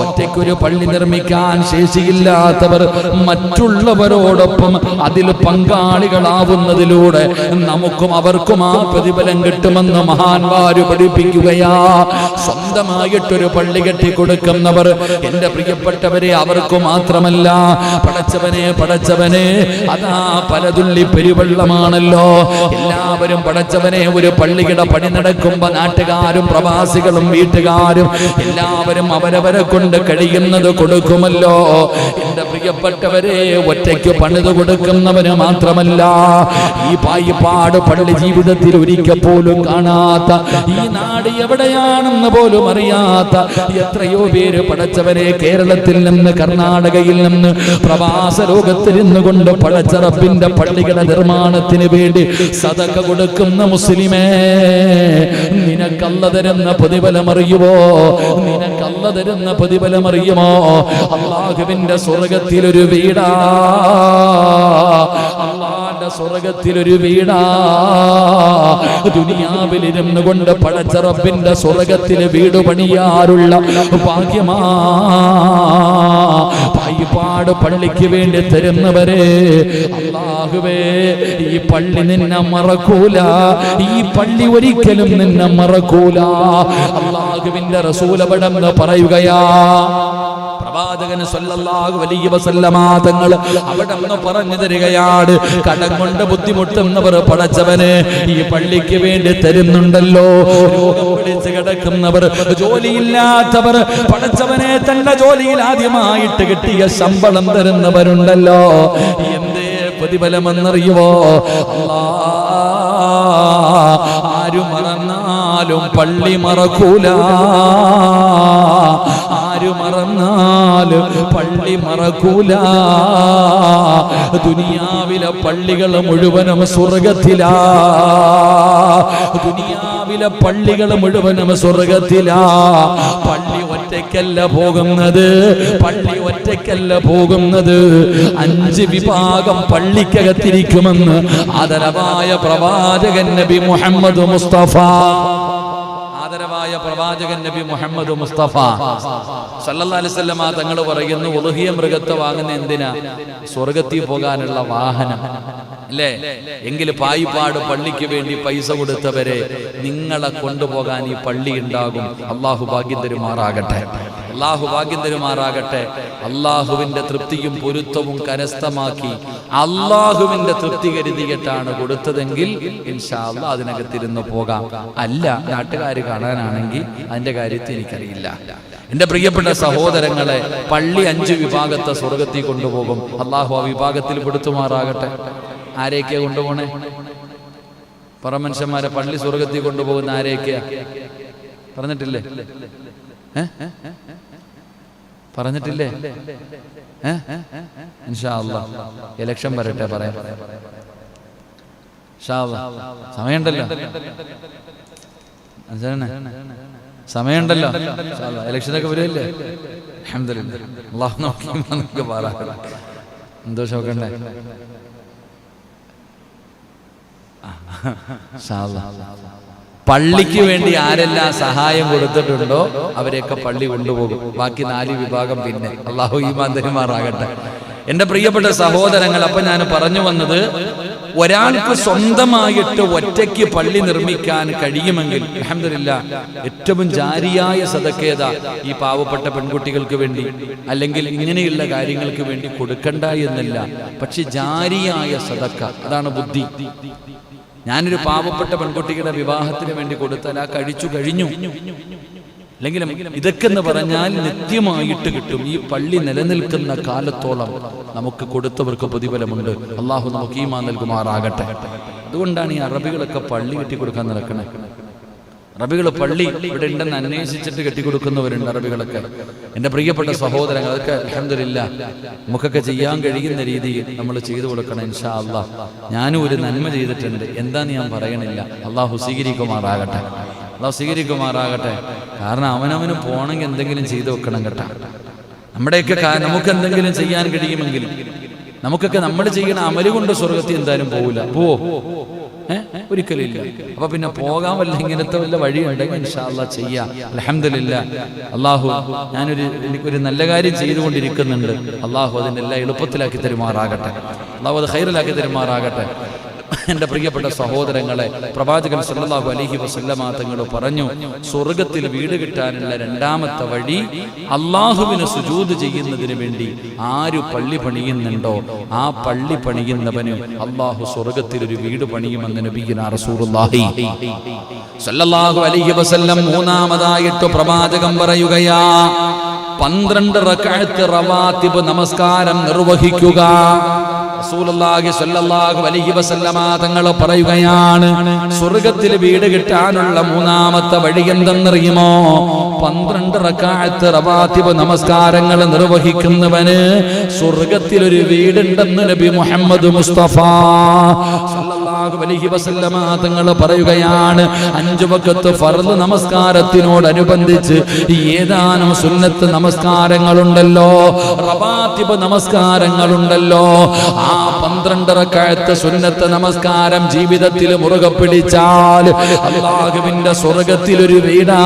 ഒറ്റയ്ക്കൊരു പള്ളി നിർമ്മിക്കാൻ ശേഷിയില്ലാത്തവർ മറ്റുള്ളവരോടൊപ്പം അതിൽ പങ്കാളികളാവുന്നതിലൂടെ നമുക്കും അവർക്കും ആ പ്രതിഫലം കിട്ടുമെന്ന് മഹാന്മാര് പഠിപ്പിക്കുകയാ. സ്വന്തമായിട്ടൊരു പള്ളി കെട്ടിക്കൊടുക്കുന്നവർ എന്റെ പ്രിയപ്പെട്ടവരെ, അവർക്ക് മാത്രമല്ല, പടച്ചവനെ അതാ പലതുള്ളി പെരുവെള്ളമാണല്ലോ. എല്ലാവരും പടച്ചവനെ ഒരു പള്ളിയുടെ പണി നടക്കുമ്പോ നാട്ടുകാരും പ്രവാസികളും വീട്ടുകാരും എല്ലാവരും അവരവരെ കൊണ്ട് കഴിയുന്നത് കൊടുക്കുമല്ലോ. എന്റെ പ്രിയപ്പെട്ടവരെ, ഒറ്റയ്ക്ക് പണിത് കൊടുക്കുന്നവന് മാത്രമല്ല, ഈ പായിപ്പാട് പള്ളി ജീവിതത്തിൽ ഒരിക്കൽ പോലും കാണാത്ത, ഈ നാട് എവിടെയാണെന്ന് പോലും അറിയാത്ത എത്രയോ പേര് പടച്ചവരെ കേരളത്തിൽ നിന്ന് കർണാടകയിൽ നിന്ന് പ്രവാസ ലോകത്തിൽ നിന്നുകൊണ്ട് പടച്ച റബ്ബിന്റെ പള്ളികളുടെ നിർമ്മാണത്തിന് വേണ്ടി സദഖ കൊടുക്കുന്ന മുസ്ലിമേ, നിനക്കല്ല തരുന്ന പ്രതിഫലമറിയുമോ? നിനക്കല്ല തരുന്ന പ്രതിഫലമറിയുമോ? അല്ലാഹുവിന്റെ സ്വർഗത്തിലൊരു വീടാ, അല്ലാഹുവിന്റെ സ്വർഗത്തിലൊരു വീടാ. ദുനിയാവിലിരുന്നു കൊണ്ട് പടച്ച റബ്ബിന്റെ സ്വർഗത്തിലെ വീട് പണിയാറുള്ള ഭാഗ്യമാ പായിപ്പാട് പള്ളിക്ക് വേണ്ടി തരുന്നവരെ, അല്ലാഹുവേ, ഈ പള്ളി നിന്നെ മറക്കൂല, ഈ പള്ളി ഒരിക്കലും നിന്നെ മറക്കൂല. അല്ലാഹുവിന്റെ റസൂൽ അവിടെന്ന് പറയുകയാ, പ്രവാചകൻ സല്ലല്ലാഹു അലൈഹി വസല്ലമ തങ്ങൾ അവിടെന്ന് പറഞ്ഞു തരികയാണ്, കടം കൊണ്ട് ബുദ്ധിമുട്ടുന്നവർ പടച്ചവനെ ഈ പള്ളിക്ക് വേണ്ടി തരുന്നുണ്ടല്ലോ. രോഗം പിടിച്ച് കിടക്കുന്നവർ, ജോലിയില്ലാത്തവർ പടച്ചവനെ തന്റെ ജോലിയിൽ ആദ്യമായിട്ട് കിട്ടിയ ശമ്പളം തരുന്നവരുണ്ടല്ലോ. എന്തേ പ്രതിഫലമെന്നറിയുവോ? ആര് മറന്നാലും പള്ളി മറക്കൂല, ആര് മറന്നാലും പള്ളി മറക്കൂല. ദുനിയാവിലെ പള്ളികൾ മുഴുവനും സ്വർഗത്തിലാ, ദുനിയാവിലെ പള്ളികൾ മുഴുവനും സ്വർഗത്തിലാ. പള്ളി ഒറ്റയ്ക്കല്ല പോകുന്നത്, പള്ളി ഒറ്റയ്ക്കല്ല പോകുന്നത്. 5 വിഭാഗം പള്ളിക്കകത്തിരിക്കുമെന്ന് ആദരവായ പ്രവാചകൻ നബി മുഹമ്മദ് മുസ്തഫ, ആദരവായ പ്രവാചകൻ നബി മുഹമ്മദ് മുസ്തഫ സല്ലല്ലാഹു അലൈഹി വസല്ലം തങ്ങൾ പറയുന്നു, ഉളുഹിയ മൃഗത്തെ വാങ്ങുന്ന എന്തിനാ? സ്വർഗത്തിൽ പോകാനുള്ള വാഹനം അല്ലേ? എങ്കിൽ പായിപ്പാട് പള്ളിക്ക് വേണ്ടി പൈസ കൊടുത്തവരെ, നിങ്ങളെ കൊണ്ടുപോകാൻ ഈ പള്ളി ഉണ്ടാകും. അള്ളാഹു ഭാഗ്യം തരുമാറാകട്ടെ, അള്ളാഹു ഭാഗ്യം തരുമാറാകട്ടെ. അള്ളാഹുവിന്റെ തൃപ്തിയും പൊരുത്തവും കരസ്ഥമാക്കി അള്ളാഹുവിന്റെ തൃപ്തി കരുതിയിട്ടാണ് കൊടുത്തതെങ്കിൽ ഇൻഷാ അല്ലാഹ് അതിനകത്തിരുന്ന് പോകാം. അല്ല, നാട്ടുകാർ കാണാനാണെങ്കിൽ അതിന്റെ കാര്യത്തിൽ എനിക്കറിയില്ല. എന്റെ പ്രിയപ്പെട്ട സഹോദരങ്ങളെ, പള്ളി 5 വിഭാഗത്തെ സ്വർഗത്തിൽ കൊണ്ടുപോകും. അള്ളാഹു ആ വിഭാഗത്തിൽ പെടുത്തുമാറാകട്ടെ. ആരെയൊക്കെയാ കൊണ്ടുപോണേ? പറമനുഷ്യന്മാരെ പള്ളി സ്വർഗത്തിൽ കൊണ്ടുപോകുന്ന ആരെയൊക്കെയാ? പറഞ്ഞിട്ടില്ലേ? പറഞ്ഞിട്ടില്ലേ? ഇൻഷാ അല്ലാഹ് ഇലക്ഷൻ വരട്ടെ പറയാം. സമയമുണ്ടല്ലോ, സമയമുണ്ടല്ലോ. ഇലക്ഷനൊക്കെ വരുമല്ലേ? അൽഹംദുലില്ലാഹ്. അല്ലാഹു നമുക്ക് പാറാകട്ടെ. എന്തോ ചോക്കണ്ടേ? പള്ളിക്ക് വേണ്ടി ആരെല്ലാം സഹായം കൊടുത്തിട്ടുണ്ടോ അവരെയൊക്കെ പള്ളി കൊണ്ടുപോകും. ബാക്കി 4 വിഭാഗം പിന്നെ. അള്ളാഹു ഈമാൻ തരുമാറാകട്ടെ. എന്റെ പ്രിയപ്പെട്ട സഹോദരങ്ങൾ, അപ്പൊ ഞാൻ പറഞ്ഞു വന്നത്, ഒരാൾക്ക് സ്വന്തമായിട്ട് ഒറ്റയ്ക്ക് പള്ളി നിർമ്മിക്കാൻ കഴിയുമെങ്കിൽ അൽഹംദുലില്ലാഹ് ഏറ്റവും ജാരിയായ സദഖ ഈ പാവപ്പെട്ട പെൺകുട്ടികൾക്ക് വേണ്ടി അല്ലെങ്കിൽ ഇങ്ങനെയുള്ള കാര്യങ്ങൾക്ക് വേണ്ടി കൊടുക്കണ്ട എന്നല്ല, പക്ഷെ ജാരിയായ സദഖ, അതാണ് ബുദ്ധി. ഞാനൊരു പാവപ്പെട്ട പെൺകുട്ടിയുടെ വിവാഹത്തിന് വേണ്ടി കൊടുത്താൽ ആ കഴിച്ചു കഴിഞ്ഞു. അല്ലെങ്കിലും ഇതൊക്കെ എന്ന് പറഞ്ഞാൽ നിത്യമായിട്ട് കിട്ടും. ഈ പള്ളി നിലനിൽക്കുന്ന കാലത്തോളം നമുക്ക് കൊടുത്തവർക്ക് പ്രതിഫലമുണ്ട്. അള്ളാഹു നമുക്ക് ഈമാൻ നൽകുമാറാകട്ടെ. അതുകൊണ്ടാണ് ഈ അറബികളൊക്കെ പള്ളി കെട്ടിക്കൊടുക്കാൻ നടക്കണേ. അറബികൾ പള്ളി ഇവിടെ ഉണ്ടെന്ന് അന്വേഷിച്ചിട്ട് കെട്ടിക്കൊടുക്കുന്നവരുണ്ട് അറബികളൊക്കെ. എൻ്റെ പ്രിയപ്പെട്ട സഹോദരങ്ങൾ, അതൊക്കെ അൽഹംദുലില്ലാഹ് നമുക്കൊക്കെ ചെയ്യാൻ കഴിയുന്ന രീതിയിൽ നമ്മൾ ചെയ്തു കൊടുക്കണം ഇൻഷാ അല്ലാഹ്. ഞാനും ഒരു നന്മ ചെയ്തിട്ടുണ്ട്, എന്താന്ന് ഞാൻ പറയണില്ല. അള്ളാഹു സ്വീകരിക്കുമാറാകട്ടെ, അള്ളാഹു സ്വീകരിക്കുമാറാകട്ടെ. കാരണം അവനവന് പോകണമെങ്കിൽ എന്തെങ്കിലും ചെയ്തു വെക്കണം കേട്ടോ. നമ്മുടെയൊക്കെ നമുക്ക് എന്തെങ്കിലും ചെയ്യാൻ കഴിയുമെങ്കിലും നമുക്കൊക്കെ നമ്മൾ ചെയ്യണ അമല് കൊണ്ട് സ്വർഗത്തിൽ എന്തായാലും പോവില്ല. പോവോ? ഒരിക്കലും ഇല്ല. അപ്പൊ പിന്നെ പോകാൻ വല്ല ഇങ്ങനത്തെ വല്ല വഴിയുണ്ടെങ്കിൽ ഇൻഷാ അല്ലാഹ് ചെയ്യാം. അൽഹംദുലില്ലാഹ് അള്ളാഹു എനിക്കൊരു നല്ല കാര്യം ചെയ്തുകൊണ്ടിരിക്കുന്നുണ്ട്. അള്ളാഹു അതിൻ്റെ എല്ലാം എളുപ്പത്തിലാക്കി തരുമാറാകട്ടെ, അള്ളാഹു അത് ഖൈറിലാക്കി തരുമാറാകട്ടെ. എൻ്റെ പ്രിയപ്പെട്ട സഹോദരങ്ങളെ, പ്രവാചകൻ സല്ലല്ലാഹു അലൈഹി വസല്ലമ തങ്ങൾ പറഞ്ഞു, സ്വർഗത്തിൽ വീട് കിട്ടാനുള്ള രണ്ടാമത്തെ വഴി അള്ളാഹുവിന് സുജൂദ് ചെയ്യുന്നതിന് വേണ്ടി ആര് പള്ളി പണിയുന്നുണ്ടോ ആ പള്ളി പണിയുന്നവന് അള്ളാഹു സ്വർഗത്തിൽ ഒരു വീട് പണിയുമെന്ന് നബിയുനാ റസൂലുള്ളാഹി സല്ലല്ലാഹു അലൈഹി വസല്ലം മൂന്നാമതായിട്ട് പ്രവാചകൻ പറയുകയാ, 12 റക്അത്ത് റവാത്തിബ് നമസ്കാരം നിർവഹിക്കുക. റസൂലുള്ളാഹി സ്വല്ലല്ലാഹു അലൈഹി വസല്ലമ തങ്ങൾ പറയുകയാണ്, സ്വർഗത്തിൽ വീട് കിട്ടാനുള്ള മൂന്നാമത്തെ വഴി എന്തെന്നറിയുമോ? 12 റക്അത്ത് റവാത്തിബ് നമസ്കാരങ്ങൾ നിർവഹിക്കുന്നവന് സ്വർഗത്തിൽ ഒരു വീടുണ്ടെന്ന് നബി മുഹമ്മദ് മുസ്തഫ സ്വല്ലല്ലാഹു അലൈഹി വസല്ലമ തങ്ങൾ പറയുകയാണ്. 5 വഖത്ത് ഫർള് നമസ്കാരത്തിനോടനുബന്ധിച്ച് ഏതാനും സുന്നത്ത് നമസ്കാരങ്ങളുണ്ടല്ലോ, റവാത്തിബ് നമസ്കാരങ്ങളുണ്ടല്ലോ. ആ 12 റക്അത്ത് സുന്നത്ത് നമസ്കാരം ജീവിതത്തിൽ മുറുകെ പിടിച്ചാൽ അല്ലാഹുവിന്റെ സ്വർഗത്തിൽ ഒരു വീടാ.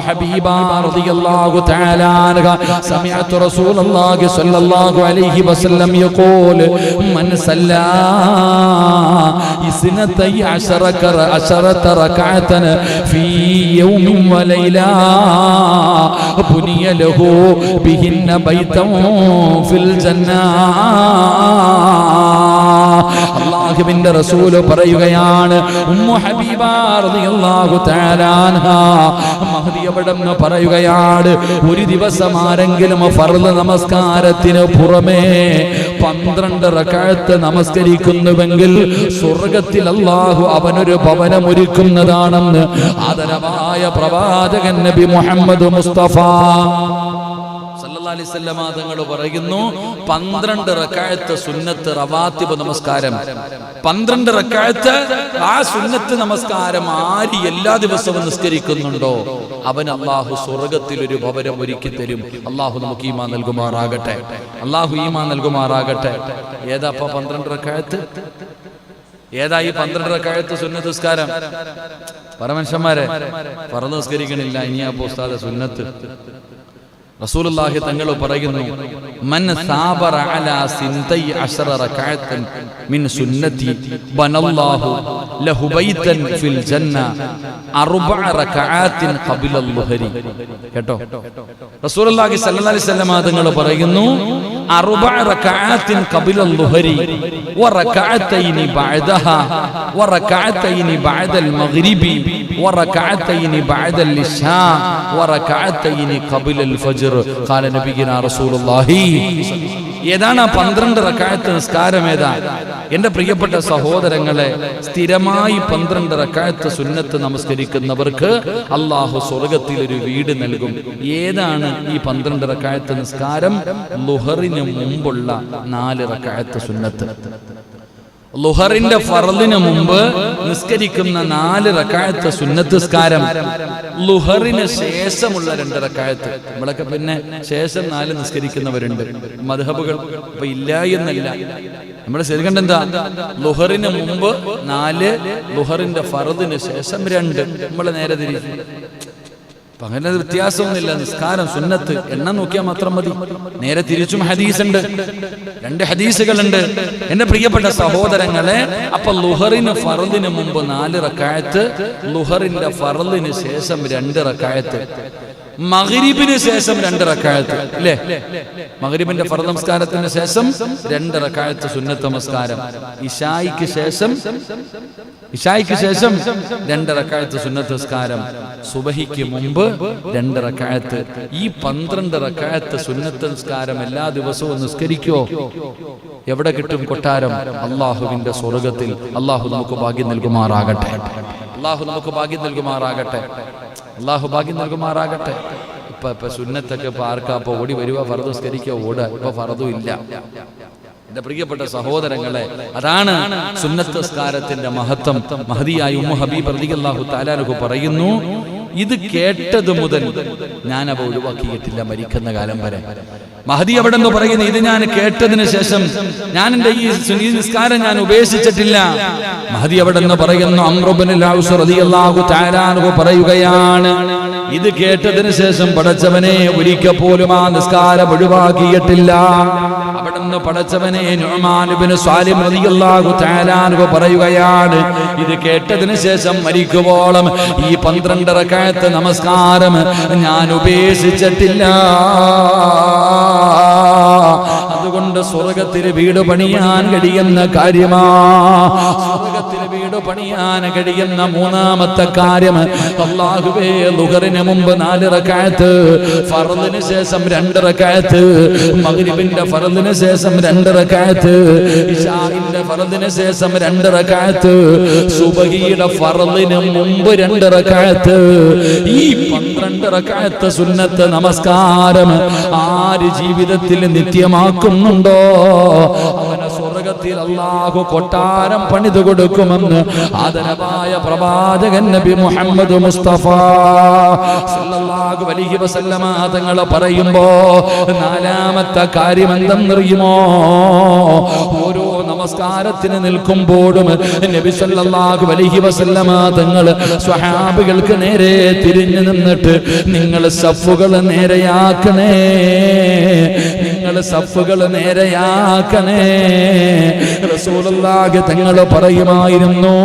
ഹബീബ റളിയല്ലാഹു തആല അൻഹ സമിഅതു റസൂലുള്ളാഹി സ്വല്ലല്ലാഹു അലൈഹി വസല്ലം യഖൂൽ മൻ സല്ലാ 12 റക്അതൻ ഫീ യൗമിൻ വലൈലാ ബുനിയ ലഹു ബിഹിന്ന ബൈതൻ ഫിൽ ജന്ന. അല്ലാഹുവിന്റെ റസൂൽ പറയുകയാണ്, ഉമ്മു ഹബീബ റളിയല്ലാഹു തആല അൻഹ മഹദിയവിടെന്ന് പറയുകയാണ്, ഒരു ദിവസം ആരെങ്കിലും ഫർള് നമസ്കാരത്തിന് പുറമേ 12 റക്അത്ത് നമസ്കരിക്കുന്നുവെങ്കിൽ സ്വർഗത്തിൽ അല്ലാഹു അവനൊരു ഭവനം ഒരുക്കുന്നതാണെന്ന് ആദരവായ പ്രവാചകൻ നബി മുഹമ്മദ് മുസ്തഫ സല്ലല്ലാഹു അലൈഹി വസല്ലമ തങ്ങൾ പറയുന്നു, 12 റക്അത്ത് സുന്നത്ത് റവാത്തിബ് നമസ്കാരം, 12 റക്അത്ത് ആ സുന്നത്ത് നമസ്കാരം ആര് എല്ലാ ദിവസവും നിസ്കരിക്കുന്നുണ്ടോ അവൻ അല്ലാഹു സ്വർഗത്തിൽ ഒരു ഭവനം ഒരുക്കി തരും. അല്ലാഹു നമുക്ക് ഈമാൻ നൽകുമാറാകട്ടെ, അല്ലാഹു ഈമാൻ നൽകുമാറാകട്ടെ. ഏതാ 12 റക്അത്ത്? ഏതാ ഈ 12 റക്അത്ത് സുന്നത്ത് നിസ്കാരം? പരമനുഷ്യന്മാരെ ഫർള് നിസ്കരിക്കണില്ല, ഇനിയാ ഉസ്താദ് സുന്നത്ത്. റസൂലുള്ളാഹി തങ്ങൾ പറയുന്നു, മൻ സാബറ അലാ 12 റക്അത്തൻ മിൻ സുന്നതി ബനല്ലാഹു ലഹു ബൈതൻ ഫിൽ ജന്ന 4 റക്അത്തിൻ ഖബിലൽ ളുഹരി. കേട്ടോ, റസൂലുള്ളാഹി സ്വല്ലല്ലാഹു അലൈഹി വസല്ലം തങ്ങൾ പറയുന്നു, 4 റക്അത്തിൻ ഖബിലൽ ളുഹരി വ റക്അത്തൈനി ബഅദഹാ വ റക്അത്തൈനി ബഅദൽ മഗ്രിബി വ റക്അത്തൈനി ബഅദൽ ഇശാ വ റക്അത്തൈനി ഖബിലൽ ഫജ്ർ. ഖാല നബിയുനാ റസൂലുള്ളാഹി. ഏതാണ് 12 റക്അത്ത് നിസ്കാരം? ഏതാ? എന്റെ പ്രിയപ്പെട്ട സഹോദരങ്ങളെ, സ്ഥിരമായി 12 റക്അത്ത് സുന്നത്ത് നമസ്കരിക്കുന്നവർക്ക് അല്ലാഹു സ്വർഗത്തിൽ ഒരു വീട് നൽകും. ഏതാണ് ഈ 12 റക്അത്ത് നിസ്കാരം? ളുഹറിന് മുമ്പുള്ള 4 റക്അത്ത് സുന്നത്ത്. ളുഹറിന്റെ ഫർളിന് മുമ്പ് നിസ്കരിക്കുന്ന 4 റക്അത്ത് സുന്നത്ത് നിസ്കാരം, ളുഹറിന് ശേഷമുള്ള 2 റക്അത്ത്. നമ്മളൊക്കെ പിന്നെ ശേഷം 4 നിസ്കരിക്കുന്നവരുണ്ട്. മദ്ഹബുകൾ ഇപ്പൊ ഇല്ല എന്നല്ല, നമ്മൾ ശരിക്കണ്ട എന്താ, ളുഹറിന് മുമ്പ് 4, ളുഹറിന്റെ ഫർളിന് ശേഷം 2. നമ്മളെ നേരെ തിരിച്ചു. അപ്പൊ അങ്ങനെ വ്യത്യാസമൊന്നുമില്ല. നിസ്കാരം സുന്നത്ത് എണ്ണം നോക്കിയാൽ മാത്രം മതി. നേരെ തിരിച്ചും ഹദീസുണ്ട്, 2 ഹദീസുകളുണ്ട്. എന്റെ പ്രിയപ്പെട്ട സഹോദരങ്ങളെ, അപ്പൊ ളുഹറിന് ഫർളിന് മുമ്പ് 4 റക്അത്ത്, ളുഹറിന്റെ ഫർളിന് ശേഷം 2 റക്അത്ത്, മഗ്രിബിന് ശേഷം 2 റക്അത്ത്. അല്ലേ? മഗ്രിബിന്റെ ഫർദ് നമസ്കാരത്തിന് ശേഷം 2 റക്അത്ത് സുന്നത്ത് നമസ്കാരം. ഇശായിക്ക് ശേഷം 2 റക്അത്ത് സുന്നത്ത് നമസ്കാരം. സുബഹിക്ക് മുമ്പ് 2 റക്അത്ത്. ഈ 12 റക്അത്ത് സുന്നത്ത് നിസ്കാരം എല്ലാ ദിവസവും നിസ്കരിക്കോ? എവിടെ കിട്ടും കൊട്ടാരം? അള്ളാഹുവിന്റെ സ്വർഗത്തിൽ. അള്ളാഹു നമുക്ക് ഭാഗ്യം നൽകുമാറാകട്ടെ. അള്ളാഹു നമുക്ക് ഭാഗ്യം നൽകുമാറാകട്ടെ. അള്ളാഹു ഭാഗ്യം നൽകുമാറാകട്ടെ. ഇപ്പൊ സുന്നത്തൊക്കെ ആർക്കാ ഇപ്പൊ ഓടി വരുക? ഫർദ് നിസ്കരിക്കുക, ഓടുക. ഇപ്പൊ ഫർദും ഇല്ല. എന്റെ പ്രിയപ്പെട്ട സഹോദരങ്ങളെ, അതാണ് സുന്നത്ത് നിസ്കാരത്തിന്റെ മഹത്വം. മഹദിയായ ഉമ്മു ഹബീബ് റളിയല്ലാഹു തആല അൻഹു പറയുന്നു, ഇത് കേട്ടത് മുതൽ ഞാൻ അവ ഒഴിവാക്കിയിട്ടില്ല മരിക്കുന്ന കാലം വരെ. മഹദി അവിടെ നിന്ന് പറയുന്നു, ഇത് ഞാൻ കേട്ടതിന് ശേഷം ഞാൻ എന്റെ ഈ നിസ്കാരം ഞാൻ ഉപേക്ഷിച്ചിട്ടില്ല. മഹദി അവിടെ നിന്ന് പറയുന്നു, അംർ ഇബ്നുൽ ഔസ് റളിയല്ലാഹു തആല അൻഹു പറയുകയാണ്, ഇത് കേട്ടതിന് ശേഷം പടച്ചവനെ ഒരിക്കൽ പോലും ആ നിസ്കാരം ഒഴിവാക്കിയിട്ടില്ല. അവിടെ നിന്ന് പടച്ചവനെ നുഅ്മാൻ ഇബ്നു സാലിം റളിയല്ലാഹു തആല അൻഹു പറയുകയാണ്, ഇത് കേട്ടതിന് ശേഷം മരിക്കുവോളം ഈ 12 റക്അത്ത് നമസ്കാരം ഞാൻ ഉപേക്ഷിച്ചിട്ടില്ല. അതുകൊണ്ട് സ്വർഗത്തിൽ വീട് പണിയാൻ കഴിയുന്ന കാര്യമാ. സ്വർഗത്തിൽ വീട് പണിയാൻ കഴിയുന്ന മൂന്നാമത്തെ കാര്യം, അല്ലാഹുവേ ളുഹറിന് മുമ്പ് 4 റക്അത്ത്, ഫർളിന് ശേഷം 2 റക്അത്ത്, മഗ്രിബിന്റെ ഫർളിന് ശേഷം 2 റക്അത്ത്, ഇശാഇന്റെ ഫർളിന് ശേഷം 2 റക്അത്ത്, സുബ്ഹിയുടെ ഫർളിന് മുമ്പ് 2 റക്അത്ത്. ഈ 12 റക്അത്ത് സുന്നത്ത് നമസ്കാരം ആര് ജീവിതത്തിൽ നിത്യമാക്കുന്നുണ്ടോ അവനെ സ്വർഗത്തിൽ അല്ലാഹു കൊട്ടാരം പണിതു കൊടുക്കുമെന്ന് ആദരവായ പ്രവാചകൻ നബി മുഹമ്മദ് മുസ്തഫ സല്ലല്ലാഹു അലൈഹി വസല്ലമ തങ്ങൾ പറയുമ്പോ 4ാമത്തെ കാര്യം എന്തെന്നറിയുമോ? ഓരോ നമസ്കാരത്തിന് നിൽക്കുമ്പോഴും നബി സല്ലല്ലാഹു അലൈഹി വസല്ലമ തങ്ങൾ സ്വഹാബികൾക്ക് നേരെ തിരിഞ്ഞു നിന്നിട്ട്, നിങ്ങൾ സഫുകൾ നേരെയാക്കണേ, നിങ്ങൾ സഫുകൾ നേരെയാക്കണേ. റസൂലുള്ളാഹി തങ്ങൾ പറയുമായിരുന്നു,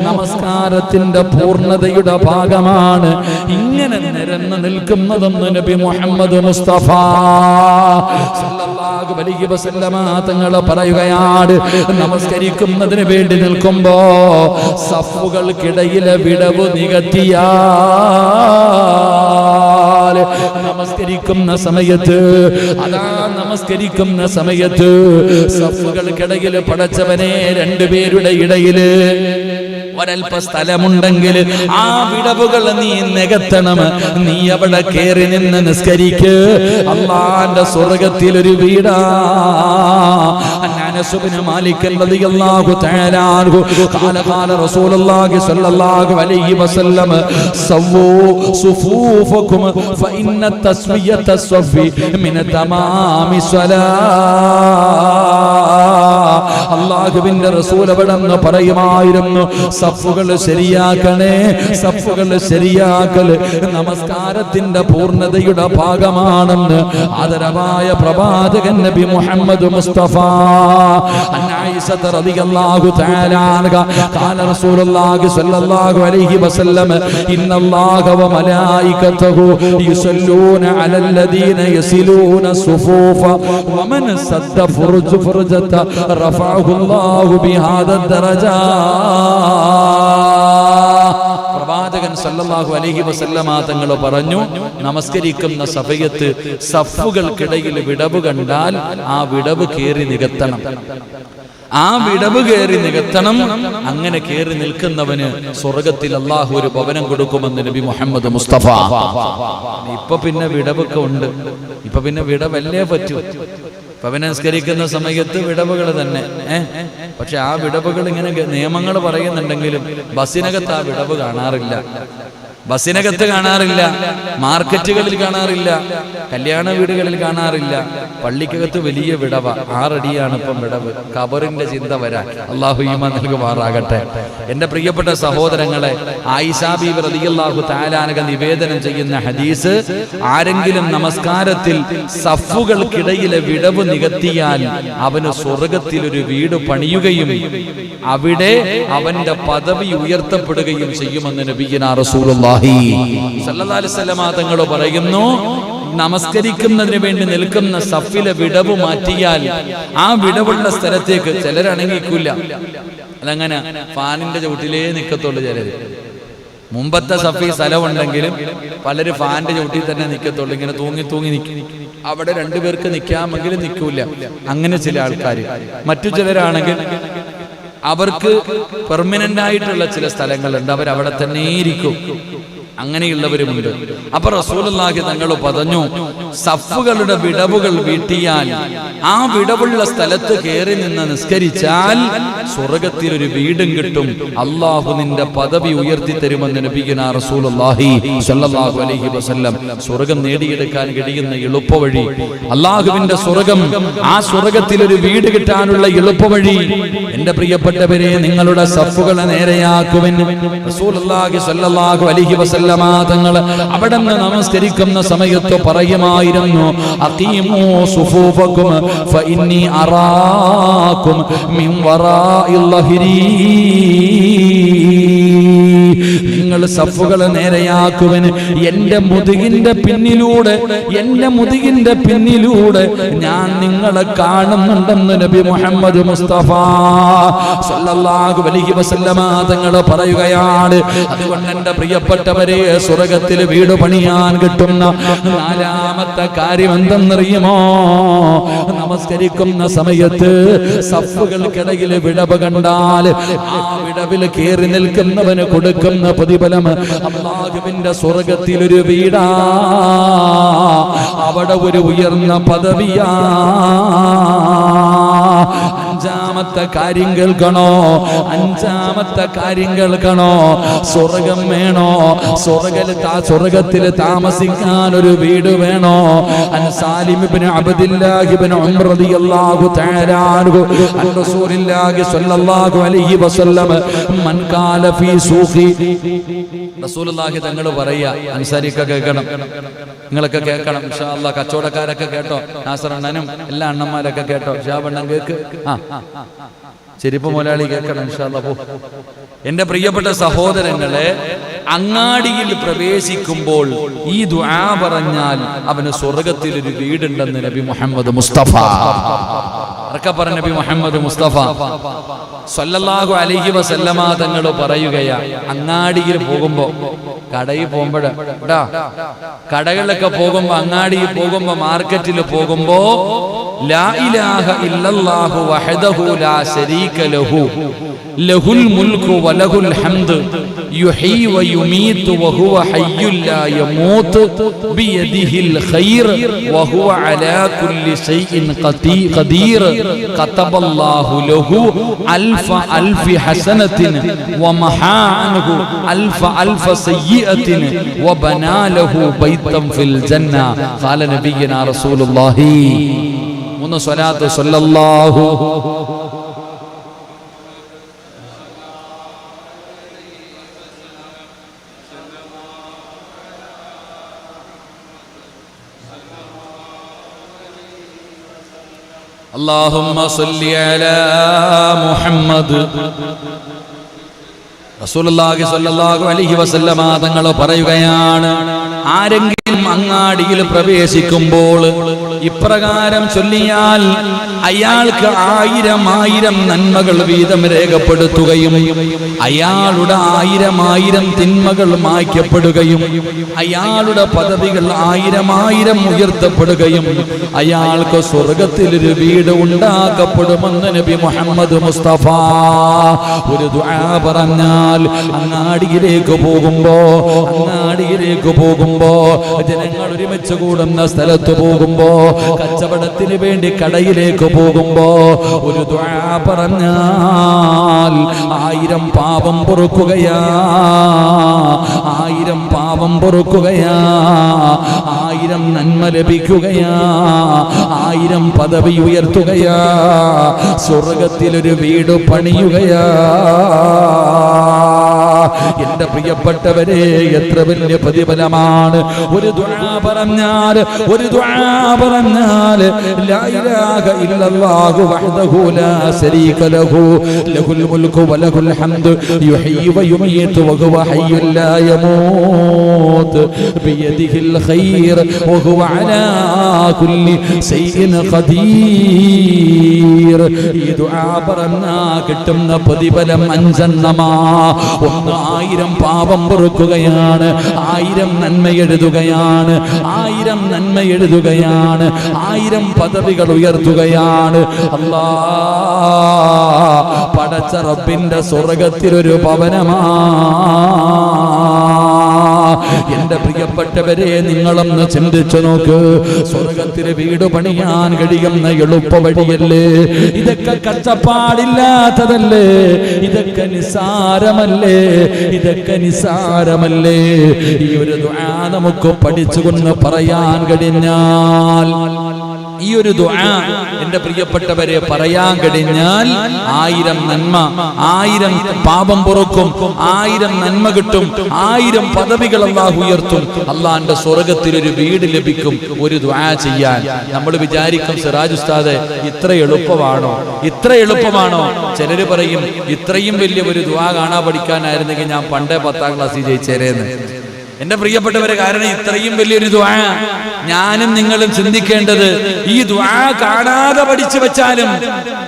നമസ്കാരത്തിന്റെ പൂർണ്ണതയുടെ ഭാഗമാണ് ഇങ്ങനെ നിരന്ന് നിൽക്കുന്നതെന്ന് നബി മുഹമ്മദ് മുസ്തഫ സല്ലല്ലാഹു അലൈഹി വസല്ലമ തങ്ങൾ പറയുകയാണ്, നമസ്കരിക്കുന്നതിന് വേണ്ടി നിൽക്കുമ്പോ സഫുകൾക്കിടയിലെ വിടവ് നികത്തിയാൽ നമസ്കരിക്കുന്ന സമയത്ത്, അതാ നമസ്കരിക്കുന്ന സമയത്ത് സഫുകൾക്കിടയിൽ പടച്ചവനെ 2 പേരുടെ ഇടയില് ഒരൽപ്പ സ്ഥലമുണ്ടെങ്കിൽ ആ വിടവുകൾ നീ നികത്തണം. നീ അവിടെ കയറി നിന്ന് നിസ്കരിക്ക്. അല്ലാഹുവിന്റെ സ്വർഗ്ഗത്തിൽ ഒരു വീടാ. അനസ് ഇബ്നു മാലിക് റളിയല്ലാഹു തആല അൻഹു ഖാല റസൂലുള്ളാഹി സ്വല്ലല്ലാഹു അലൈഹി വസല്ലം, സവ്വു സുഫൂഫകും ഫഇന്ന തസ്വിയത സ്വഫി മിന തമാമി സ്വലാത്ത്. അല്ലാഹുവിന്റെ റസൂൽ അവിടെ നിന്ന് പറയുമായിരുന്നു, സഫുകൾ ശരിയാക്കണേ, സഫുകൾ ശരിയാക്കൽ നമസ്കാരത്തിന്റെ പൂർണ്ണതയുടെ ഭാഗമാണെന്ന് ആദരവായ പ്രവാചകൻ നബി മുഹമ്മദ് മുസ്തഫ. ആയിഷ റളിയല്ലാഹു തആല അൻഹ ഖാല റസൂലുള്ളാഹി സ്വല്ലല്ലാഹു അലൈഹി വസല്ലം, ഇന്നല്ലാഹ വ മലായികതഹു യുസല്ലൂന അലല്ലദീന യസിലൂന സുഫൂഫ വമൻ സദ്ദ ഫുർജത റഫഅഹു അല്ലാഹു ബിഹാദ ദറജാ. പ്രവാചകൻ സല്ലല്ലാഹു അലൈഹി വസല്ലമ തങ്ങൾ പറഞ്ഞു, നമസ്കരിക്കുന്ന സമയത്ത് സഫുകൾക്കിടയിൽ വിടവ് കണ്ടാൽ ആ വിടവ് കയറി നികത്തണം. ആ വിടവ് കയറി നികത്തണം. അങ്ങനെ കയറി നിൽക്കുന്നവന് സ്വർഗത്തിൽ അല്ലാഹു ഒരു ഭവനം കൊടുക്കുമെന്ന് നബി മുഹമ്മദ് മുസ്തഫ. ഇപ്പൊ പിന്നെ വിടവൊക്കെ ഉണ്ട്. ഇപ്പൊ പിന്നെ വിടവല്ലേ പറ്റൂ. നമസ്കരിക്കുന്ന സമയത്ത് വിടവുകൾ തന്നെ. പക്ഷെ ആ വിടവുകൾ ഇങ്ങനെ നിയമങ്ങൾ പറയുന്നുണ്ടെങ്കിലും ബസ്സിനകത്ത് ആ വിടവ് കാണാറില്ല. ബസ്സിനകത്ത് കാണാറില്ല, മാർക്കറ്റുകളിൽ കാണാറില്ല, കല്യാണ വീടുകളിൽ കാണാറില്ല. പള്ളിക്കകത്ത് വലിയ വിടവ, 6 അടിയാണ് ഇപ്പം വിടവ്. ഖബറിന്റെ ചിന്ത വരാൻ അല്ലാഹു ഈമാൻ നൽകുമാറാകട്ടെ. എന്റെ പ്രിയപ്പെട്ട സഹോദരങ്ങളെ, ആയിഷ ബീവി റളിയല്ലാഹു തആല അൻഹ നിവേദനം ചെയ്യുന്ന ഹദീസ്, ആരെങ്കിലും നമസ്കാരത്തിൽ സഫുകൾക്കിടയിലെ വിടവ് നികത്തിയാൽ അവന് സ്വർഗ്ഗത്തിൽ ഒരു വീട് പണിയുകയും അവിടെ അവന്റെ പദവി ഉയർത്തപ്പെടുകയും ചെയ്യുമെന്ന് നബിയുനാ റസൂലുള്ളാഹി സല്ലല്ലാഹു അലൈഹി വസല്ലം തങ്ങൾ പറയുന്നു, നമസ്കരിക്കുന്നതിന് വേണ്ടി നിൽക്കുന്ന സഫിലെ വിടവ് മാറ്റിയാൽ ആ വിടവുള്ള സ്ഥലത്തേക്ക് ചിലരണങ്ങിക്കൂല. അതങ്ങനെ ഫാനിന്റെ ചുവട്ടിലേ നിൽക്കത്തുള്ളൂ ചിലര്. മുമ്പത്തെ സഫി സ്ഥലമുണ്ടെങ്കിലും പലരും ഫാന്റെ ചവിട്ടിൽ തന്നെ നിൽക്കത്തുള്ളൂ. ഇങ്ങനെ തൂങ്ങി തൂങ്ങി നിൽക്കും. അവിടെ രണ്ടുപേർക്ക് നിൽക്കാമെങ്കിലും നിൽക്കൂല. അങ്ങനെ ചില ആൾക്കാർ. മറ്റു ചിലരാണെങ്കിൽ അവർക്ക് പെർമനന്റ് ആയിട്ടുള്ള ചില സ്ഥലങ്ങളുണ്ട്, അവരവിടെ തന്നെ ഇരിക്കും. അങ്ങനെയുള്ളവരുമുണ്ട്. അപ്പൊ റസൂലുള്ളാഹി തങ്ങൾ പറഞ്ഞു, സഫുകളുടെ വിടവുകൾ വീട്ടിയാൽ, ആ വിടവുള്ള സ്ഥലത്ത് കയറി നിന്ന് നിസ്കരിച്ചാൽ സ്വർഗത്തിൽ ഒരു വീടും കിട്ടും. അള്ളാഹു നിന്റെ പദവി ഉയർത്തി തരുമെന്ന് നബിയുനാ റസൂലുള്ളാഹി സ്വല്ലല്ലാഹു അലൈഹി വസല്ലം. സ്വർഗം നേടിയെടുക്കാൻ കഴിയുന്ന എളുപ്പവഴി, അള്ളാഹുവിന്റെ സ്വർഗം, ആ സ്വർഗത്തിൽ ഒരു വീട് കിട്ടാനുള്ള എളുപ്പവഴി. എന്റെ പ്രിയപ്പെട്ടവരെ, നിങ്ങളുടെ സഫുകളെ നേരെയാക്കുവാൻ റസൂലുള്ളാഹി സ്വല്ലല്ലാഹു അലൈഹി വസല്ലം തങ്ങൾ അവിടെ നിന്ന് നമസ്കരിക്കുന്ന സമയത്ത് പറയുമായിരുന്നു, അഖീമൂ സുഫൂഫകും ഫഇന്നി അറാകും മിൻ വറാഇൽ ലഹരി. നിങ്ങൾ സഫുകളെ നേരെയാക്കുവാൻ എന്റെ മുതുകിന്റെ പിന്നിലൂടെ ഞാൻ നിങ്ങളെ കാണുന്നുണ്ടെന്ന് നബി മുഹമ്മദ് മുസ്തഫ സല്ലല്ലാഹു അലൈഹി വസല്ലമ തങ്ങൾ പറയുകയാണ്. അതുകൊണ്ട് എന്റെ പ്രിയപ്പെട്ടവരെ, സ്വർഗത്തിൽ വീട് പണിയാൻ കിട്ടുന്ന നാലാമത്തെ കാര്യം എന്തെന്നറിയുമോ? നമസ്കരിക്കുന്ന സമയത്ത് സഫുകൾക്കിടയിൽ വിടവ് കണ്ടാൽ ആ വിടവിൽ കയറി നിൽക്കുന്നവന് കൊടുക്കുന്ന പ്രതിഫലം അല്ലാഹുവിന്റെ സ്വർഗത്തിൽ ഒരു വീടാ, അവിടെ ഒരു ഉയർന്ന പദവിയാ. അഞ്ചാമത്തെ കാര്യം കേൾക്കണോ? സ്വർഗം വേണോ? സ്വർഗത്തിൽ താമസിക്കാൻ ഒരു വീട് വേണോ? അൻ സാലിം ഇബ്നു അബ്ദില്ലാഹി ഇബ്നു ഉമർ റളിയല്ലാഹു തആല അൻഹു അൻ റസൂലുള്ളാഹി സ്വല്ലല്ലാഹു അലൈഹി വസല്ലം മൻ ഖാല ഫീ സൂഖി. റസൂലുള്ളാഹി തങ്ങൾ പറയാ, അൻസാരിയൊക്കെ കേൾക്കണം, നിങ്ങളൊക്കെ കേൾക്കണം ഇൻഷാ അല്ലാഹ്. കച്ചവടക്കാരൊക്കെ കേട്ടോ, നാസർ അണ്ണനും എല്ലാ അണ്ണന്മാരൊക്കെ കേട്ടോ, ഷാബണ്ണൻ കേക്ക്, ചെരിപ്പ് മുതലാളി കേൾക്കണം ഇൻഷാ അല്ലാഹ്. എന്റെ പ്രിയപ്പെട്ട സഹോദരങ്ങളെ, അങ്ങാടിയിൽ പ്രവേശിക്കുമ്പോൾ ഈ ദുആ പറഞ്ഞാൽ അവന് സ്വർഗത്തിൽ ഒരു വീടുണ്ടെന്ന് നബി മുഹമ്മദ് മുസ്തഫ നബി മുഹമ്മദ് മുസ്തഫ സല്ലല്ലാഹു അലൈഹി വസല്ലമ തങ്ങൾ പറയുകയാ, അങ്ങാടിയിൽ പോകുമ്പോ, കടയിൽ പോകുമ്പോഴ കടകളിലൊക്കെ പോകുമ്പോ, അങ്ങാടിയിൽ പോകുമ്പോ, മാർക്കറ്റിൽ പോകുമ്പോ, ലാ ഇലാഹ ഇല്ലല്ലാഹു വഹദഹു ലാ ശരീക ലഹു ലഹുൽ മുൽക്കു വലഹുൽ ഹംദ് യുഹീ വയുമീതു വഹുവ ഹയ്യുൽ ലാ യമൂത് ബിയദിഹിൽ ഖൈർ വഹുവ അലാ കുല്ലി ശൈഇൻ ഖദീർ കതബല്ലാഹു ലഹു അൽഫി ഹസനത്തിൻ വമഹാ അൻഹു അൽഫ സയ്യിഅത്തിൻ വബനാ ലഹു ബൈതൻ ഫിൽ ജന്ന. ഖാല നബിയുനാ റസൂലുള്ളാഹി സ്വലാത്തു സല്ലല്ലാഹു അല്ലാഹുമ്മ സല്ലി അലാ മുഹമ്മദ്. റസൂലുള്ളാഹി സ്വല്ലല്ലാഹു അലൈഹി വസല്ലമ തങ്ങൾ പറയുകയാണ്, ആരെങ്കിലും അങ്ങാടിയിൽ പ്രവേശിക്കുമ്പോൾ ഇപ്രകാരം ചൊല്ലിയാൽ അയാൾക്ക് 1000 നന്മകൾ വീതം രേഖപ്പെടുത്തുകയും അയാളുടെ 1000 തിന്മകൾ മായ്ക്കപ്പെടുകയും അയാളുടെ പദവികൾ 1000 ഉയർത്തപ്പെടുകയും അയാൾക്ക് സ്വർഗത്തിൽ ഒരു വീട് ഉണ്ടാക്കപ്പെടുമെന്ന് നബി മുഹമ്മദ് മുസ്തഫ. ഒരു ദുആ പറഞ്ഞാൽ അങ്ങാടിയിലേക്ക് പോകുമ്പോ ജനങ്ങൾ ഒരുമിച്ച് കൂടുന്ന സ്ഥലത്ത് പോകുമ്പോ, കച്ചവടത്തിന് വേണ്ടി കടയിലേക്ക് പോകുമ്പോ ഒരു ദുആ പറഞ്ഞാൽ 1000 പാപം പൊറുക്കുകയാ, 1000 പാപം പൊറുക്കുകയാ, 1000 നന്മ ലഭിക്കുകയാ, 1000 പദവി ഉയർത്തുകയാ, സ്വർഗത്തിലൊരു വീട് പണിയുകയാ. എന്റെ പ്രിയപ്പെട്ടവരെ, എത്ര വലിയ പ്രതിഫലമാണ് ഒരു ദുആ പറഞ്ഞാൽ ലാ ഇലാഹ ഇല്ലല്ലാഹു വഹ്ദഹു ലാ ശരീക ലഹു ലഹുൽ മുൽക്കു വലഹുൽ ഹംദു യുഹീ വയുമീതു വഹുവ ഹയ്യുൽ ലാ യമൂത് ബിയദിഹിൽ ഖൈർ വഹുവ അലാ കുല്ലി ശൈഇൻ ഖദീർ. ഈ ദുആ പറഞ്ഞാൽ കിട്ടുന്ന പ്രതിഫലം 5 എണ്ണമാ. ഒന്ന് അല്ലാഹു 1000 പാപം പൊറുക്കുകയാണ്, 1000 നന്മ എഴുതുകയാണ്, 1000 നന്മ എഴുതുകയാണ്, 1000 പദവികൾ ഉയർത്തുകയാണ്. പടച്ച റബ്ബിന്റെ സ്വർഗത്തിലൊരു ഭവനമാ. എന്റെ പ്രിയപ്പെട്ടവരെ, നിങ്ങളൊന്ന് ചിന്തിച്ചു നോക്ക്. സ്വർഗത്തിലെ വീട് പണിയാൻ കഴിയുന്ന എളുപ്പ വഴിയല്ലേ? ഇതൊക്കെ കഷ്ടപ്പാടില്ലാത്തതല്ലേ? ഇതൊക്കെ നിസാരമല്ലേ? ഇതൊക്കെ നിസാരമല്ലേ? ഈ ഒരു ദുആ നമുക്ക് പഠിച്ചുകൊണ്ട് പറയാൻ കഴിഞ്ഞാൽ, ഈ ഒരു ദുആ എന്റെ പ്രിയപ്പെട്ടവരെ പറയാൻ കഴിഞ്ഞാൽ 1000 നന്മ, 1000 പാപം പൊറുക്കും, 1000 നന്മ കിട്ടും, 1000 പദവികൾ അല്ലാഹു ഉയർത്തും. അല്ലാഹുവിന്റെ സ്വർഗ്ഗത്തിൽ ഒരു വീട് ലഭിക്കും ഒരു ദുആ ചെയ്യാൻ. നമ്മൾ വിചാരിക്കും, സിറാജ് ഉസ്താദേ ഇത്ര എളുപ്പമാണോ, ഇത്ര എളുപ്പമാണോ? ചിലര് പറയും ഇത്രയും വലിയ ഒരു ദുആ കാണാൻ പഠിക്കാനായിരുന്നെങ്കിൽ ഞാൻ പണ്ടേ 10ാം ക്ലാസ്സിൽ ജയിച്ചേരേന്ന്. എന്റെ പ്രിയപ്പെട്ടവരെ, കാരണം ഇത്രയും വലിയൊരു ദുആ ഞാനും നിങ്ങളും ചിന്തിക്കേണ്ടത്, ഈ ദുആ കാണാതെ പഠിച്ചു വെച്ചാലും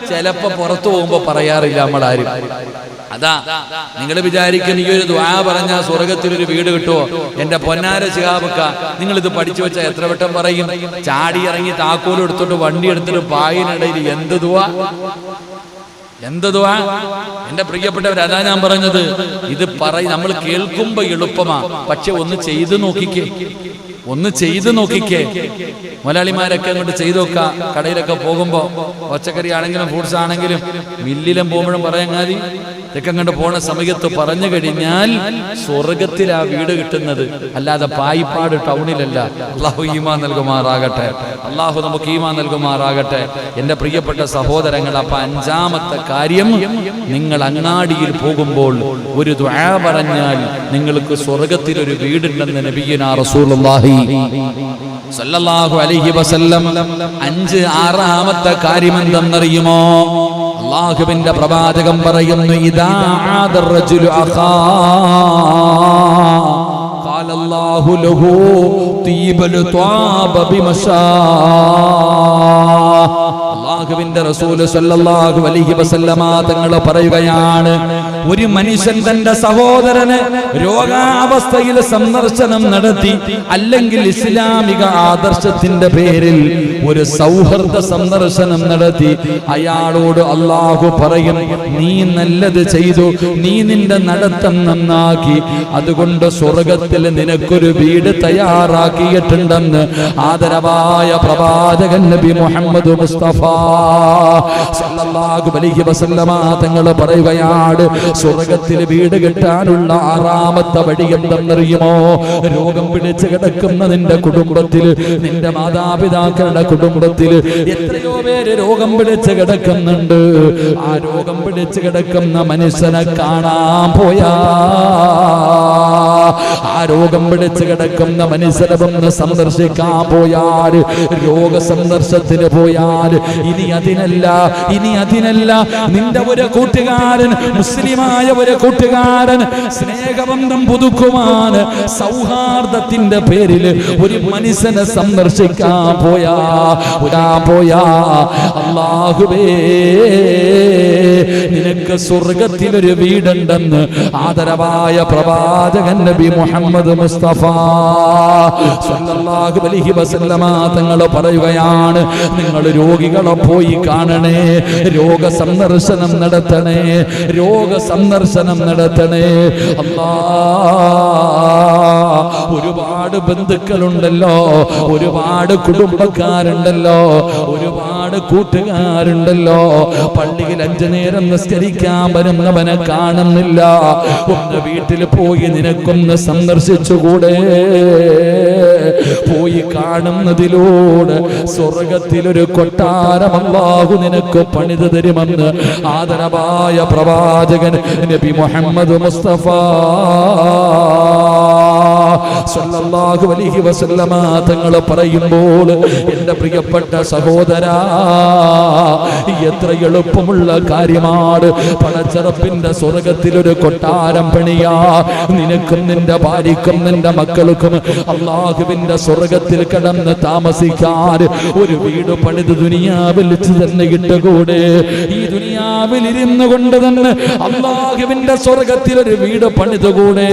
ചിലപ്പോ പുറത്തു പോകുമ്പോ പറയാറില്ല നമ്മളാരും. അതാ നിങ്ങൾ വിചാരിക്കും ഈ ഒരു ദുആ പറഞ്ഞാൽ സ്വർഗത്തിലൊരു വീട് കിട്ടുമോ? എന്റെ പൊന്നാര ശിഹാബക്ക, നിങ്ങൾ ഇത് പഠിച്ചു വെച്ചാൽ എത്ര വട്ടം പറയും? ചാടി ഇറങ്ങി താക്കോൽ എടുത്തോട്ട് വണ്ടി എടുത്തിട്ട് പായിനിടയിൽ എന്ത് ദുആ, എന്ത് ദുആ? എന്റെ പ്രിയപ്പെട്ടവർ, അതാ ഞാൻ പറഞ്ഞത്, ഇത് നമ്മൾ കേൾക്കുമ്പോ എളുപ്പമാ, പക്ഷെ ഒന്ന് ചെയ്തു നോക്കിക്കേ, ഒന്ന് ചെയ്തു നോക്കിക്കേ. മുതലാളിമാരൊക്കെ അങ്ങോട്ട് ചെയ്തു നോക്കാം. കടയിലൊക്കെ പോകുമ്പോ പച്ചക്കറി ആണെങ്കിലും ഫ്രൂട്ട്സ് ആണെങ്കിലും മില്ലിലും പോകുമ്പോഴും പറയാങ്ങാതി ഇതൊക്കെ അങ്ങോട്ട് പോണ സമയത്ത് പറഞ്ഞു കഴിഞ്ഞാൽ സ്വർഗത്തിൽ ആ വീട് കിട്ടുന്നത്, അല്ലാതെ പായിപ്പാട് ടൗണിലല്ല. അള്ളാഹു ഈമാൻ നൽകുമാറാകട്ടെ, അള്ളാഹു നമുക്ക് ഈമാൻ നൽകുമാറാകട്ടെ. എന്റെ പ്രിയപ്പെട്ട സഹോദരങ്ങൾ, അപ്പൊ 5ാമത്തെ കാര്യം, നിങ്ങൾ അങ്ങാടിയിൽ പോകുമ്പോൾ ഒരു ദുആ പറഞ്ഞാൽ നിങ്ങൾക്ക് സ്വർഗത്തിൽ ഒരു വീടുണ്ടെന്ന് നബിയുനാ റസൂലുള്ളാഹി സല്ലല്ലാഹു അലൈഹി വസല്ലം. 6ാമത്തെ കാര്യം എന്തെന്നറിയുമോ? അല്ലാഹുവിന്റെ പ്രവാചകൻ പറയുന്നു, ഇദാ ആദർ റജുലു അഖാ ഖാല അല്ലാഹു ലഹു തീബൽ ത്വാബ ബിമശാ. അല്ലാഹുവിന്റെ റസൂൽ സല്ലല്ലാഹു അലൈഹി വസല്ലമ തങ്ങൾ പറയുകയാണ്, ഒരു മനുഷ്യൻ തന്റെ സഹോദരന് രോഗാവസ്ഥയിൽ സന്ദർശനം നടത്തി, അല്ലെങ്കിൽ ഇസ്ലാമിക ആദർശത്തിന്റെ പേരിൽ ഒരു സൗഹൃദ സന്ദർശനം നടത്തി, അയാളോട് അല്ലാഹു പറയും, നീ നല്ലത് ചെയ്തു, നീ നിന്റെ നടത്തം നന്നാക്കി, അതുകൊണ്ട് സ്വർഗത്തിൽ നിനക്കൊരു വീട് തയ്യാറാക്കിയിട്ടുണ്ടെന്ന് ആദരവായ പ്രവാചകൻ നബി മുഹമ്മദ് മുസ്തഫ സല്ലല്ലാഹു അലൈഹി വസല്ലമ തങ്ങൾ പറയുകയാണ്, സ്വർഗത്തിൽ വീട് കിട്ടാനുള്ള 6ാമത്തെ വഴി എന്തെന്നറിയുമോ? രോഗം പിടിച്ച് കിടക്കുന്ന നിന്റെ കുടുംബത്തിൽ, നിന്റെ മാതാപിതാക്കളുടെ കുടുംബത്തിൽ എത്രയോ പേര് രോഗം പിടിച്ച് കിടക്കുന്നുണ്ട്. ആ രോഗം പിടിച്ച് കിടക്കുന്ന മനുഷ്യനെ കാണാൻ പോയാ, ആ രോഗം പിടിച്ച് കിടക്കുന്ന മനുഷ്യനെ ഒന്ന് സന്ദർശിക്കാൻ പോയാൽ, രോഗസന്ദർശത്തിന് പോയാൽ, ഇനി അതിനല്ല നിന്റെ ഒരു കൂട്ടുകാരൻ, മുസ്ലിമായ ഒരു കൂട്ടുകാരൻ സ്നേഹബന്ധം പുതുക്കുവാൻ സൗഹാർദ്ദത്തിന്റെ പേരിൽ ഒരു മനുഷ്യനെ സന്ദർശിക്കാൻ പോയാ അല്ലാഹുവേ, നിനക്ക് സ്വർഗത്തിലൊരു വീടുണ്ടെന്ന് ആദരവായ പ്രവാചകൻ നബി മുഹമ്മദ് മുസ്തഫ സല്ലല്ലാഹു അലൈഹി വസല്ലമ തങ്ങൾ പറയുകയാണ്, നിങ്ങൾ രോഗികളെ പോയി കാണണേ, രോഗസന്ദർശനം നടത്തണേ, രോഗസന്ദർശനം നടത്തണേ. ഒരുപാട് ബന്ധുക്കളുണ്ടല്ലോ, ഒരുപാട് കുടുംബക്കാരുണ്ടല്ലോ, ഒരുപാട് കൂട്ടുകാരുണ്ടല്ലോ. പള്ളിയിൽ 5 നേരം നിസ്കരിക്കാൻ വരുന്നവനെ കാണുന്നില്ല. ഒന്ന് വീട്ടിൽ പോയി നിനക്കൊന്ന് സന്ദർശിച്ചുകൂടെ? പോയി കാണുന്നതിലൂടെ സ്വർഗത്തിലൊരു കൊട്ടാരം അല്ലാഹു നിനക്ക് പണിതു തരുമെന്ന് ആദരവായ പ്രവാചകൻ നബി മുഹമ്മദ് മുസ്തഫ സ്വല്ലല്ലാഹു അലൈഹി വസല്ലമ തങ്ങൾ പറയുമ്പോൾ എൻ്റെ പ്രിയപ്പെട്ട സഹോദരാ, എത്ര എളുപ്പമുള്ള കാര്യമാണ് പടച്ചറപ്പിന്റെ സ്വർഗത്തിലൊരു കൊട്ടാരം പണിയാ. നിനക്കും നിന്റെ ഭാര്യക്കും നിന്റെ മക്കൾക്കും അള്ളാഹുവിന്റെ സ്വർഗത്തിൽ കടന്ന് താമസിക്കാൻ ഒരു വീട് പണിത് ദുനിയാവിൽ തന്നെ ഇട്ടുകൂടെ? ഈ ദുനിയാവിൽ ഇരുന്നു കൊണ്ട് തന്നെ അള്ളാഹുവിന്റെ സ്വർഗത്തിൽ ഒരു വീട് പണിതുകൂടെ?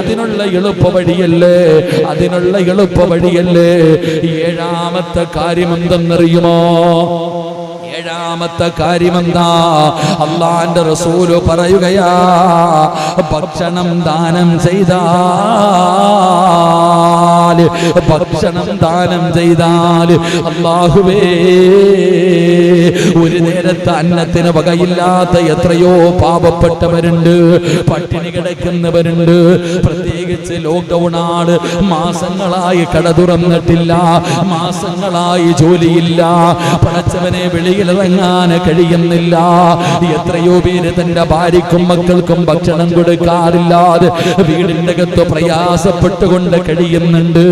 അതിനുള്ള എളുപ്പ വഴിയല്ലേ? അതിനുള്ള എളുപ്പ വഴിയല്ലേ? ഏഴാമത്തെ കാര്യം എന്തെന്നറിയുമോ? ഏഴാമത്തെ കാര്യമെന്താ? അള്ളാന്റെ റസൂല് പറയുകയാ, ഭക്ഷണം ദാനം ചെയ്താൽ, ഭക്ഷണം ദാനം ചെയ്താൽ അല്ലാഹുവേ, ഒരു നേരത്തെ അന്നത്തിന് വകയില്ലാത്ത എത്രയോ പാവപ്പെട്ടവരുണ്ട്, പട്ടിണി കിടക്കുന്നവരുണ്ട്. പ്രത്യേകിച്ച് ലോക്ക്ഡൌണാണ്, മാസങ്ങളായി കട തുറന്നിട്ടില്ല, മാസങ്ങളായി ജോലിയില്ല, പടച്ചവനെ വെളിയിലിറങ്ങാൻ കഴിയുന്നില്ല. എത്രയോ പേര് തന്റെ ഭാര്യക്കും മക്കൾക്കും ഭക്ഷണം കൊടുക്കാറില്ലാതെ വീടിന്റെ അകത്ത് പ്രയാസപ്പെട്ടുകൊണ്ട് കഴിയുന്നുണ്ട്.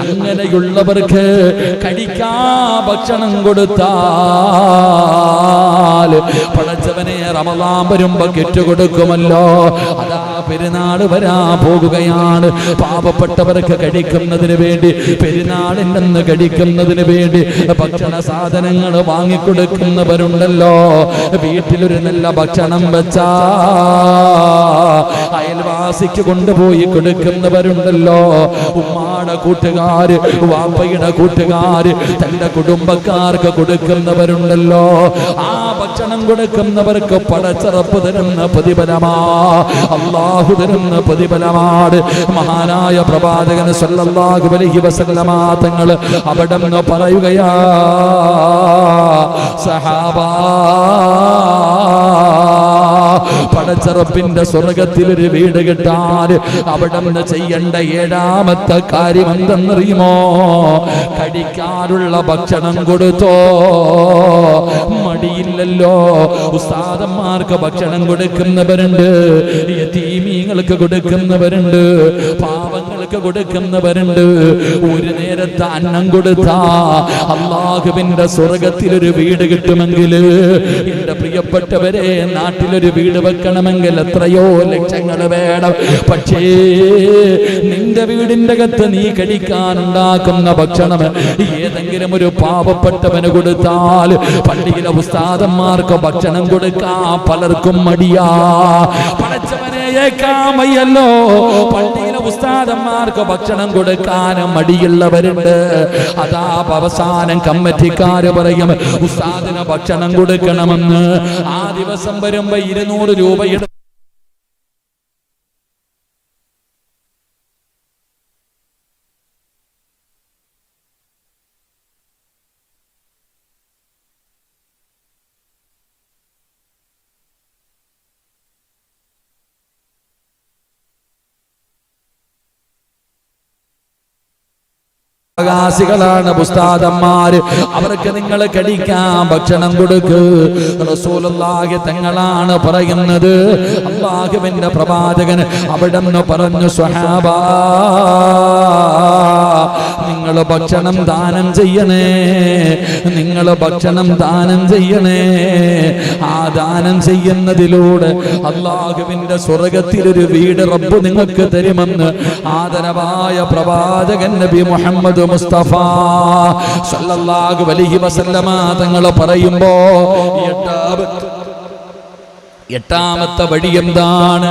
അങ്ങനെയുള്ളവർക്ക് കഴിക്കാ ഭക്ഷണം കൊടുത്താൽ പടച്ചവനെ റമളാൻ വരുമ്പോ കിറ്റ് കൊടുക്കുമല്ലോ. അതാ പെരുന്നാൾ വരാൻ പോകുകയാണ്. പാവപ്പെട്ടവർക്ക് കഴിക്കുന്നതിന് വേണ്ടി, പെരുന്നാളിൻ്റെ കഴിക്കുന്നതിന് വേണ്ടി ഭക്ഷണ സാധനങ്ങൾ വാങ്ങിക്കൊടുക്കുന്നവരുണ്ടല്ലോ. വീട്ടിലൊരു നല്ല ഭക്ഷണം വെച്ചാ അയൽവാസിക്ക് കൊണ്ടുപോയി കൊടുക്കുന്നവരുണ്ടല്ലോ. ഉമ്മാടെ കൂട്ടുകാര്, വാപ്പയുടെ കൂട്ടുകാര്, തന്റെ കുടുംബക്കാർക്ക് കൊടുക്കുന്നവരുണ്ടല്ലോ. ആ ഭക്ഷണം കൊടുക്കുന്നവർക്ക് പടച്ചറപ്പ് തരുന്ന പ്രതിഫലമാ, അല്ലാഹു തരുന്ന പ്രതിഫലമാണ്. മഹാനായ പ്രവാചകൻ സല്ലല്ലാഹു അലൈഹി വസല്ലമ തങ്ങൾ അവിടെന്ന് പറയുകയാ, സഹാബാ, പടച്ചറപ്പിന്റെ സ്വർഗത്തിൽ ഒരു വീട് കിട്ടാൻ അവിടെന്ന് ചെയ്യേണ്ട ഏഴാമത്തെ കാര്യം എന്തെന്നറിയുമോ? കഴിക്കാനുള്ള ഭക്ഷണം കൊടുത്തോ? മടിയില്ലല്ലോ. ഉസ്താദന്മാർക്ക് ഭക്ഷണം കൊടുക്കുന്നവരുണ്ട്, യതീമീങ്ങൾക്ക് കൊടുക്കുന്നവരുണ്ട്, പാവങ്ങൾക്ക് കൊടുക്കുന്നവരുണ്ട്. ഒരു നേരത്തെ അന്നം കൊടുത്താ അല്ലാഹുവിന്റെ സ്വർഗത്തിലൊരു വീട് കിട്ടുമെങ്കിൽ, എന്റെ പ്രിയപ്പെട്ടവരെ, നാട്ടിലൊരു വീട് വെക്കണമെങ്കിൽ എത്രയോ ലക്ഷങ്ങൾ വേണം. പക്ഷേ നിന്റെ വീടിന്റെ അകത്ത് നീ കഴിക്കാനുണ്ടാക്കുന്ന ഭക്ഷണം ഏതെങ്കിലും ഒരു പാവപ്പെട്ടവന് കൊടുത്താൽ, പള്ളിയിലെ ഉസ്താദന്മാർക്ക് ഭക്ഷണം കൊടുക്കാൻ പലർക്കും മടിയാ. പടച്ചവനെ ഏക്കാമയ്യല്ലോ, പള്ളിയിലെ ഉസ്താദന്മാർക്ക് ഭക്ഷണം കൊടുക്കാൻ മടിയുള്ളവരുണ്ട്. അതാ അവസാനം കമ്മിറ്റിക്കാര് പറയും ഉസ്താദിന് ഭക്ഷണം കൊടുക്കണമെന്ന്. ആ ദിവസം വരുമ്പോ 200 രൂപ അവകാശികളാണ് ഉസ്താദന്മാര്. അവർക്ക് നിങ്ങൾ കഴിക്കാൻ ഭക്ഷണം കൊടുക്ക്. റസൂലുള്ളാഹി തങ്ങളാണ് പറയുന്നത്. അല്ലാഹുവിന്റെ പ്രവാചകൻ അവിടെന്ന് പറഞ്ഞു, സ്വഹാബാ, നിങ്ങൾ ഭക്ഷണം ദാനം ചെയ്യണേ, നിങ്ങൾ ഭക്ഷണം ദാനം ചെയ്യണേ. ആ ദാനം ചെയ്യുന്നതിലൂടെ അല്ലാഹുവിന്റെ സ്വർഗത്തിലൊരു വീട് റബ്ബ് നിങ്ങൾക്ക് തരുമെന്ന് ആദരവായ പ്രവാചകൻ നബി മുഹമ്മദ് മുസ്തഫ സല്ലല്ലാഹു അലൈഹി വസല്ലമ തങ്ങൾ പറയുമ്പോ, എട്ടാമത്തെ വഴി എന്താണ്?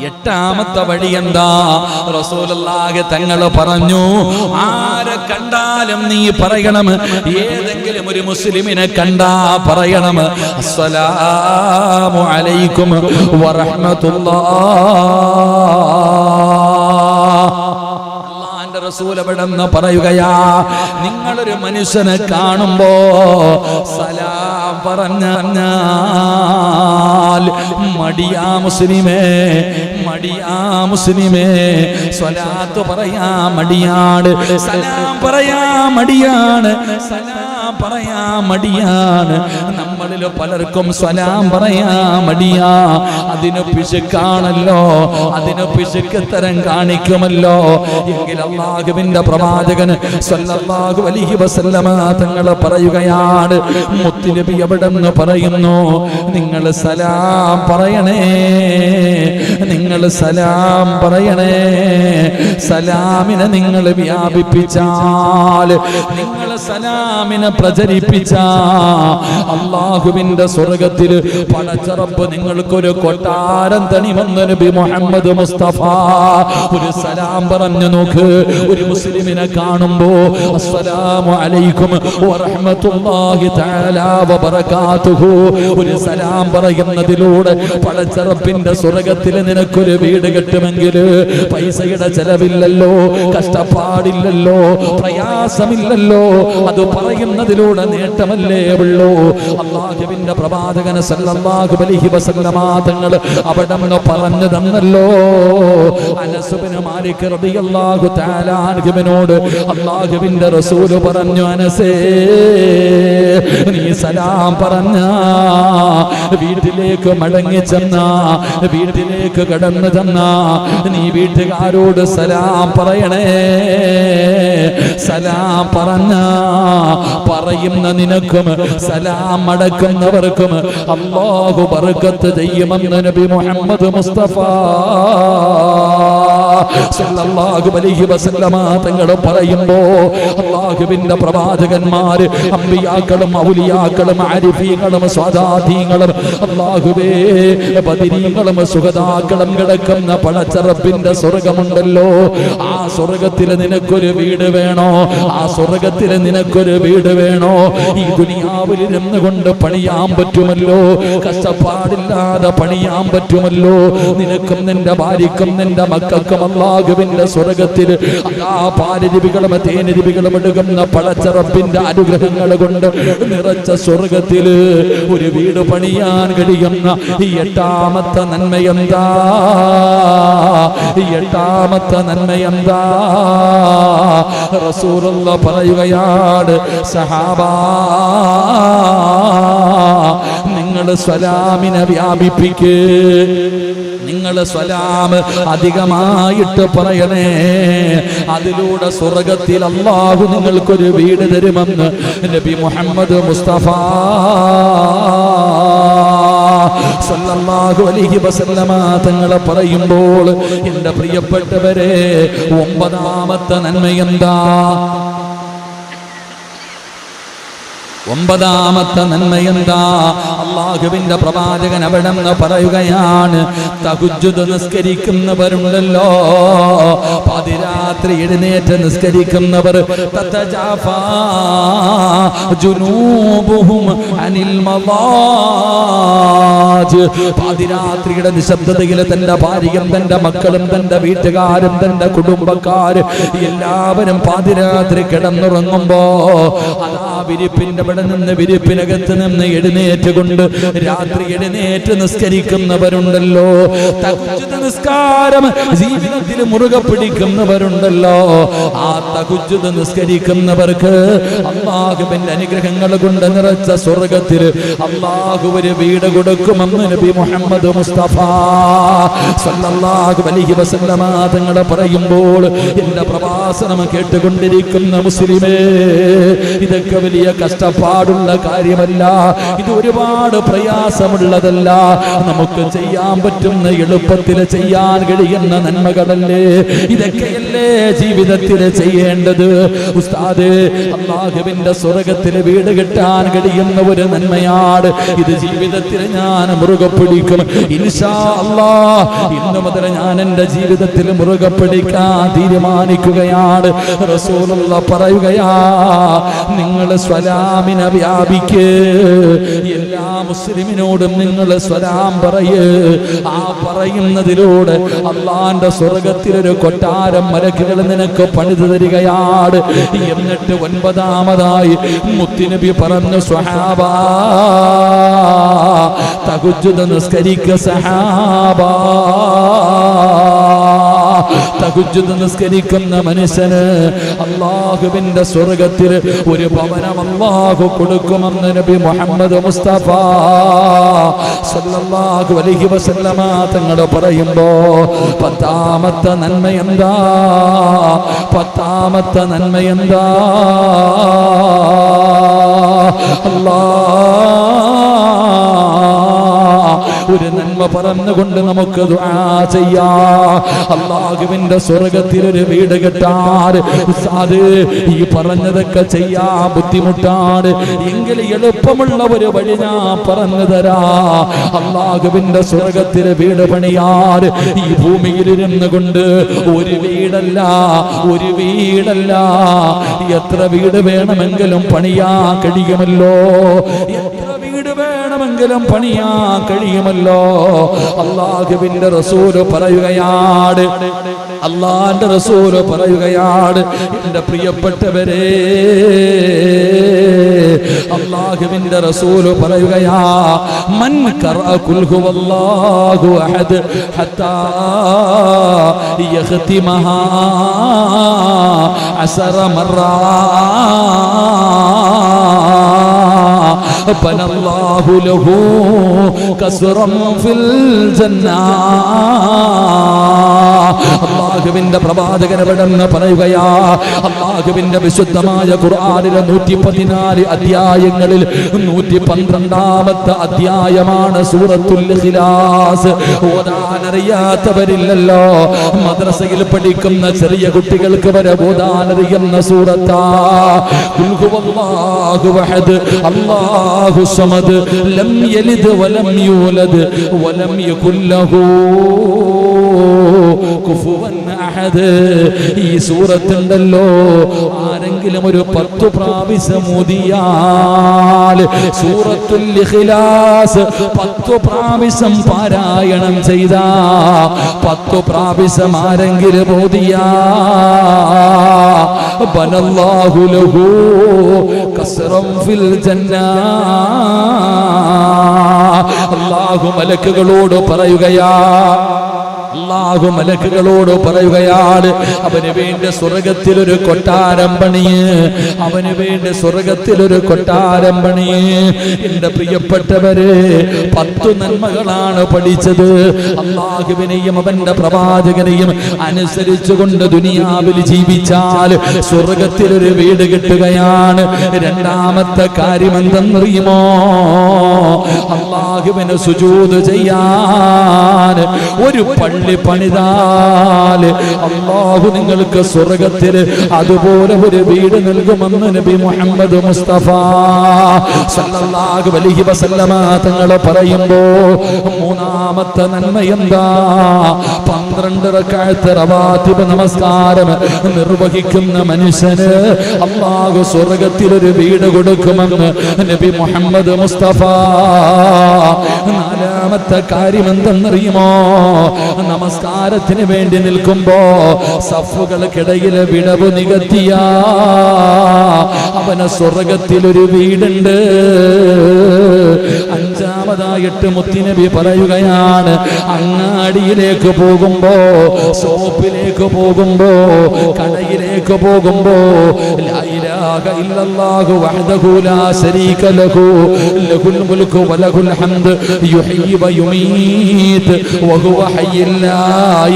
എട്ടാമത്തെ വഴി എന്താ? റസൂലുള്ളാഹി തങ്ങൾ പറഞ്ഞു, ആരെ കണ്ടാലും നീ പറയണം, ഏതെങ്കിലും ഒരു മുസ്ലിമിനെ കണ്ടാ പറയണം, അസ്സലാമു അലൈക്കും വറഹ്മത്തുള്ളാഹ്. റസൂൽ എവിടെന്ന് പറയുകയാ, നിങ്ങളൊരു മനുഷ്യനെ കാണുമ്പോ സലാം പറഞ്ഞാൽ മടിയാ മുസ്ലിമേ, മടിയാ മുസ്ലിമേ, സ്വലാത്ത് പറയാ മടിയാണ്, സലാം പറയാ മടിയാണ്, സലാം പറയാൻ മടിയാണ്. നമ്മളിൽ പലർക്കും സലാം പറയാൻ മടിയാ. അതിന് പിശുക്കാണല്ലോ, അതിന് പിശുക്കത്തരം കാണിക്കുമല്ലോ. എങ്കിൽ അല്ലാഹുവിന്റെ പ്രവാചകൻ സല്ലല്ലാഹു അലൈഹി വസല്ലമ തങ്ങൾ പറയുകയാണ്, മുത്തുനബി എവിടെന്ന് പറയുന്നു, നിങ്ങൾ സലാം പറയണേ, നിങ്ങൾ സലാം പറയണേ. സലാമിനെ നിങ്ങൾ വ്യാപിപ്പിച്ചാൽ, നിങ്ങൾ സലാമിനെ പ്രചരിപ്പിച്ചാ അല്ലാഹുവിന്റെ സ്വർഗത്തിൽ പടച്ച റബ്ബ് നിങ്ങൾക്കൊരു കൊട്ടാരം തണിമെന്ന് നബി മുഹമ്മദ് മുസ്തഫ. ഒരു സലാം പറഞ്ഞു നോക്ക്. ഒരു മുസ്ലിമിനെ കാണുമ്പോ അസ്സലാമു അലൈക്കും വറഹ്മത്തുള്ളാഹി തആല വബറകാതുഹു ഒരു സലാം പറയുന്നതിലൂടെ പടച്ച റബ്ബിന്റെ സ്വർഗത്തിൽ നിനക്കൊരു വീട് കിട്ടുമെങ്കിൽ പൈസയുടെ ചെലവില്ലല്ലോ, കഷ്ടപ്പാടില്ലല്ലോ, പ്രയാസമില്ലല്ലോ. അത് പറയുന്നതിലൂടെ നേട്ടമല്ലേ ഉള്ളൂ. അല്ലാഹുവിന്റെ പ്രവാചകൻ സല്ലല്ലാഹു അലൈഹി വസല്ലമ തങ്ങൾ അവിടെ പറഞ്ഞു തന്നല്ലോ. അനസ് ഇബ്നു മാലിക് റളിയല്ലാഹു തആല അൻഹുവിനോട് അല്ലാഹുവിന്റെ റസൂൽ പറഞ്ഞു, അനസേ നീ സലാം പറഞ്ഞ വീട്ടിലേക്ക് മടങ്ങി ചെന്ന, വീട്ടിലേക്ക് കടന്നു ചെന്ന നീ വീട്ടുകാരോട് സലാം പറയണേ. സലാം പറഞ്ഞ പറയുന്ന നിനക്കും സലാം അടക്കുന്നവർക്കും അല്ലാഹു ബർക്കത്ത് ചെയ്യുമെന്ന് നബി മുഹമ്മദ് മുസ്തഫ സല്ലല്ലാഹു അലൈഹി വസല്ലമ തങ്ങൾ പറയുമ്പോ അല്ലാഹുവിന്റെ പ്രവാചകന്മാർ അമ്പിയാക്കളും ഔലിയാക്കളും ആരിഫീങ്ങളും സ്വാദാതീങ്ങളും അല്ലാഹുവേ ബദരീങ്ങളും സുഹദാക്കളും കിടക്കുന്ന പടച്ച റബ്ബിന്റെ സ്വർഗമുണ്ടല്ലോ. ആ സ്വർഗത്തിൽ നിനക്കൊരു വീട് വേണോ? ആ സ്വർഗത്തിൽ നിനക്കൊരു വീട് വേണോ? ഈ ദുനിയാവിൽ നിന്നുകൊണ്ട് പണിയാൻ പറ്റുമല്ലോ, കഷ്ടപ്പാടില്ലാതെ പണിയാൻ പറ്റുമല്ലോ. നിനക്കും നിന്റെ ഭാര്യക്കും നിന്റെ മക്കൾക്കും അല്ലാഹുവിന്റെ സ്വർഗത്തിൽ ആ പാലരുവികളും തേനരുവികളും എടുക്കുന്ന പടച്ച റബ്ബിന്റെ അനുഗ്രഹങ്ങൾ കൊണ്ട് നിറച്ച സ്വർഗത്തിൽ ഒരു വീട് പണിയാൻ കഴിയുന്ന ഈ എട്ടാമത്തെ നന്മയെന്താ? ഈ എട്ടാമത്തെ നന്മയെന്താ? റസൂലുള്ളാഹി പറയുകയാണ്, സഹാബാ നിങ്ങൾ സലാമിനെ വ്യാപിപ്പിക്ക്, നിങ്ങൾ സലാം അധികമായിട്ട് പറയണേ. അതിലൂടെ സ്വർഗത്തിൽ അല്ലാഹു നിങ്ങൾക്കൊരു വീട് തരുമെന്ന് നബി മുഹമ്മദ് മുസ്തഫ സല്ലല്ലാഹു അലൈഹി വസല്ലമ തങ്ങൾ പറയുമ്പോൾ എൻ്റെ പ്രിയപ്പെട്ടവരെ, ഒമ്പതാമത്തെ നന്മയെന്താ? ഒമ്പതാമത്തെ നന്മയെന്താ? അല്ലാഹുവിന്റെ പ്രവാചകൻ അവിടെ നിന്ന് പറയുകയാണ്, തഹജ്ജുദ് നിസ്കരിക്കുന്നവരുണ്ടല്ലോ, പാതിരാത്രി എഴുന്നേറ്റ് നിസ്കരിക്കുന്നവർ, തതജാഫാ ജുനൂബുഹും അനിൽ മളാജ്, പാതിരാത്രിയുടെ നിശബ്ദതയിൽ തന്റെ ഭാര്യയും തന്റെ മക്കളും തന്റെ വീട്ടുകാരും തന്റെ കുടുംബക്കാരും എല്ലാവരും പാതിരാത്രി കിടന്നുറങ്ങുമ്പോ അതാ വിരിപ്പിന്റെ നിന്ന് വിരിപ്പിനകത്ത് നിന്ന് എഴുന്നേറ്റ് കൊണ്ട് രാത്രി എഴുന്നേറ്റ് നിസ്കരിക്കുന്നവരുണ്ടല്ലോ. തഹജ്ജുദ് നിസ്കാരം ജീവിതത്തിൽ മുറുകെ പിടിക്കുന്നവരുണ്ടല്ലോ. ആ തഹജ്ജുദ് നിസ്കരിക്കുന്നവർക്ക് അല്ലാഹുവിന്റെ അനുഗ്രഹങ്ങൾ കൊണ്ട് നിറച്ച സ്വർഗത്തിൽ അല്ലാഹു ഒരു വീട് കൊടുക്കുമെന്ന് നബി മുഹമ്മദ് മുസ്തഫ സല്ലല്ലാഹു അലൈഹി വസല്ലമ തങ്ങൾ പറയുമ്പോൾ എൻ്റെ പ്രഭാഷണം കേട്ടുകൊണ്ടിരിക്കുന്ന മുസ്ലിമേ, ഇതൊക്കെ വലിയ കഷ്ടപ്പാടുള്ള കാര്യമല്ല, ഇത് ഒരുപാട് പ്രയാസമുള്ളതല്ല. നമുക്ക് ചെയ്യാൻ പറ്റുന്ന എളുപ്പത്തിൽ ചെയ്യാൻ കഴിയുന്ന നന്മകളല്ലേ? ഇതൊക്കെയല്ലേ ജീവിതത്തിൽ ചെയ്യേണ്ടത്? ഉസ്താദേ, അല്ലാഹുവിന്റെ സ്വർഗത്തിൽ വീട് കിട്ടാൻ കഴിയുന്ന ഒരു നന്മയാണ് ഇത്. ജീവിതത്തിൽ ഞാൻ മുറുകെ പിടിക്കും ഇൻഷാ അല്ലാഹ്. ഇന്നു മുതൽ ഞാൻ എൻ്റെ ജീവിതത്തിൽ മുറുകെ പിടിക്കാൻ തീരുമാനിക്കുകയാണ്. റസൂലുള്ളാഹി പറയുകയാ, നിങ്ങൾ സ്വലാമിനെ വ്യാപിക്ക്, എല്ലാ മുസ്ലിമിനോടും നിങ്ങൾ സ്വലാം പറയ്. ആ പറയുന്നതിലൂടെ അള്ളാന്റെ സ്വർഗത്തിലൊരു കൊട്ടാരം മലക്കുകൾ നിനക്ക് പണിതു തരികയാണ്. എന്നിട്ട് ഒൻപതാമതായി മുത്തുനബി പറഞ്ഞു, സ്വഹാബാ തഹജ്ജുദ് നിസ്കരിക്ക സഹാബാ. തഹജ്ജുദ് നിസ്കരിക്കുന്ന മനുഷ്യന് അല്ലാഹുവിന്റെ സ്വർഗ്ഗത്തിൽ ഒരു ഭവനം അല്ലാഹു കൊടുക്കുമെന്ന് നബി മുഹമ്മദ് മുസ്തഫ സല്ലല്ലാഹു അലൈഹി വസല്ലമ തങ്ങൾ പറയുമ്പോ പത്താമത്തെ നന്മ എന്താ? പത്താമത്തെ നന്മ എന്താ? ഒരു നന്മ പറഞ്ഞുകൊണ്ട് നമുക്ക് ദുആ ചെയ്യാം. അല്ലാഹുവിന്റെ സ്വർഗ്ഗത്തിൽ ഒരു വീട് കെട്ടാൻ ഉസ്താദ് ഈ പറഞ്ഞതൊക്കെ ചെയ്യാൻ ബുദ്ധിമുട്ടാണ് എങ്കിൽ എളുപ്പമുള്ള ഒരു വഴി ഞാൻ പറഞ്ഞു തരാ. അല്ലാഹുവിന്റെ സ്വർഗ്ഗത്തിൽ വീട് പണിയാൻ ഈ ഭൂമിയിൽ ഇരുന്നു കൊണ്ട് ഒരു വീടല്ല എത്ര വീട് വേണമെങ്കിലും പണിയാൻ കഴിയുമല്ലോ. എത്ര വീട് വേണമെങ്കിലും പണിയാൻ കഴിയുമല്ലോ. അല്ലാഹുവിന്റെ റസൂല് പറയുകയാണ്, അല്ലാഹുവിന്റെ റസൂല് പറയുകയാണ്, എൻ്റെ പ്രിയപ്പെട്ടവരെ, അല്ലാഹുവിന്റെ റസൂല് പറയുകയാ, മൻ ഖറഅ ഖുൽ ഹുവല്ലാഹു അഹദ് ഹത്താ യഖ്തിമഹാ 10 മറ ബനല്ലാഹു ലഹു കസ്റൻ ഫിൽ ജന്നാ. അല്ലാഹുവിന്റെ പ്രവാചകൻ എവിടെന്ന് പറയുകയാ, അല്ലാഹുവിന്റെ വിശുദ്ധമായ ഖുർആനിലെ 114 അധ്യായങ്ങളിൽ 112ാമത്തെ അധ്യായമാണ് സൂറത്തുൽ ഇഖ്ലാസ്. ഓതാനറിയാത്തവരില്ലല്ലോ. മദ്രസയിൽ പഠിക്കുന്ന ചെറിയ കുട്ടികൾക്ക് വരെ ഓതാനറിയുന്ന സൂറത്താ. ഖുൽ ഹുവല്ലാഹു അഹദ് അല്ലാഹു സമദ് ലം യലിദ് വലം യൂലദ് വലം യകുൽ ലഹു കുഫുവൻ അഹദ്. ഈ സൂറത്തുണ്ടല്ലോ, ആരെങ്കിലും ഒരു 10 പ്രാവശ്യം ഓതിയാൽ സൂറത്തുൽ ഇഖ്ലാസ് 10 പ്രാവശ്യം പാരായണം ചെയ്ത 10 പ്രാവശ്യം ആരെങ്കിലും ഓതിയാ ബനല്ലാഹു ലഹു കസ്റൻ ഫിൽ ജന്നാ. അല്ലാഹു മലക്കുകളോട് പറയുകയാ, അല്ലാഹു മലക്കുകളോട് പറയുകയാണ്, അവന് വേണ്ടി സ്വർഗ്ഗത്തിലൊരു കൊട്ടാരം പണിയ്, അവന് വേണ്ടി സ്വർഗ്ഗത്തിലൊരു കൊട്ടാരം പണിയ്. എൻ്റെ പ്രിയപ്പെട്ടവരെ, 10 നന്മകളാണ് പഠിച്ചത്. അല്ലാഹുവിനെയും അവന്റെ പ്രവാചകനെയും അനുസരിച്ചുകൊണ്ട് ദുനിയാവിൽ ജീവിച്ചാൽ സ്വർഗ്ഗത്തിലൊരു വീട് കിട്ടുകയാണ്. രണ്ടാമത്തെ കാര്യം എന്തെന്നറിയുമോ? അല്ലാഹുവിന് സുജൂദ് ചെയ്യാൻ ഒരു പള്ളി പണിതാൽ അല്ലാഹു നിങ്ങൾക്ക് സ്വർഗ്ഗത്തിൽ അതുപോലെ ഒരു വീട് നൽകുമെന്ന് നബി മുഹമ്മദ് മുസ്തഫ സല്ലല്ലാഹു അലൈഹി വസല്ലമ തങ്ങൾ പറയുമ്പോ മൂന്നാമത്തെ നന്മ എന്താ? 12 റക്അത്ത് റവാത്തിബ് നമസ്കാരം നിർവഹിക്കുന്ന മനുഷ്യന് അല്ലാഹു സ്വർഗ്ഗത്തിൽ ഒരു വീട് കൊടുക്കുമെന്ന് നബി മുഹമ്മദ് മുസ്തഫ. നാലാമത്തെ കാര്യം എന്തെന്നറിയുമോ? നമസ്കാരത്തിന് വേണ്ടി നിൽക്കുമ്പോ സഫുകൾക്കിടയിൽ വിടവ് നികത്തിയ അവന് സ്വർഗ്ഗത്തിൽ ഒരു വീടുണ്ട്. അഞ്ചാമതായിട്ട് മുത്തുനബി പറയുകയാണ്, അങ്ങാടിയിലേക്ക് പോകുമ്പോ, ഷോപ്പിലേക്ക് പോകുമ്പോ, കടയിലേക്ക് പോകുമ്പോ ലാ ഇലാഹ ഇല്ലല്ലാഹു വഹ്ദഹു ലാ ശരീക ലഹു ലഹുൽ മുൽക്കു വലഹുൽ ഹംദ് യുഹ്യി വയുമീത് വഹുവ ഹയ്യുൻ ലാ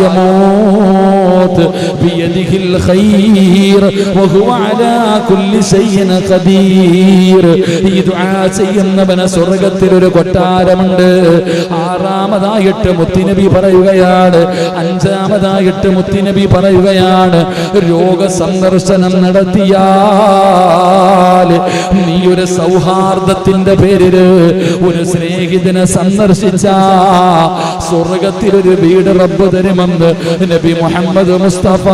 യമൂത് ബിയദിഹിൽ ഖൈർ വഹുവ അലാ കുല്ലി ശൈഇൻ ഖദീർ. ഈ ദുആ ചെയ്യുന്നവന് സ്വർഗ്ഗത്തിൽ ഒരു കൊട്ടാരമുണ്ട്. ആറാമതായിട്ട് മുത്തുനബി പറയുകയാണ്, അഞ്ചാമതായിട്ട് മുത്തുനബി പറയുകയാണ്, രോഗസന്ദർശനം നടത്തിയാൽ നീ ഒരു സൗഹാർദ്ദത്തിന്റെ പേരിൽ ഒരു സ്നേഹിതനെ സന്ദർശിച്ച സ്വർഗ്ഗത്തിലൊരു വീട് റബ്ബ് തരുമെന്ന് നബി മുഹമ്മദ് മുസ്തഫ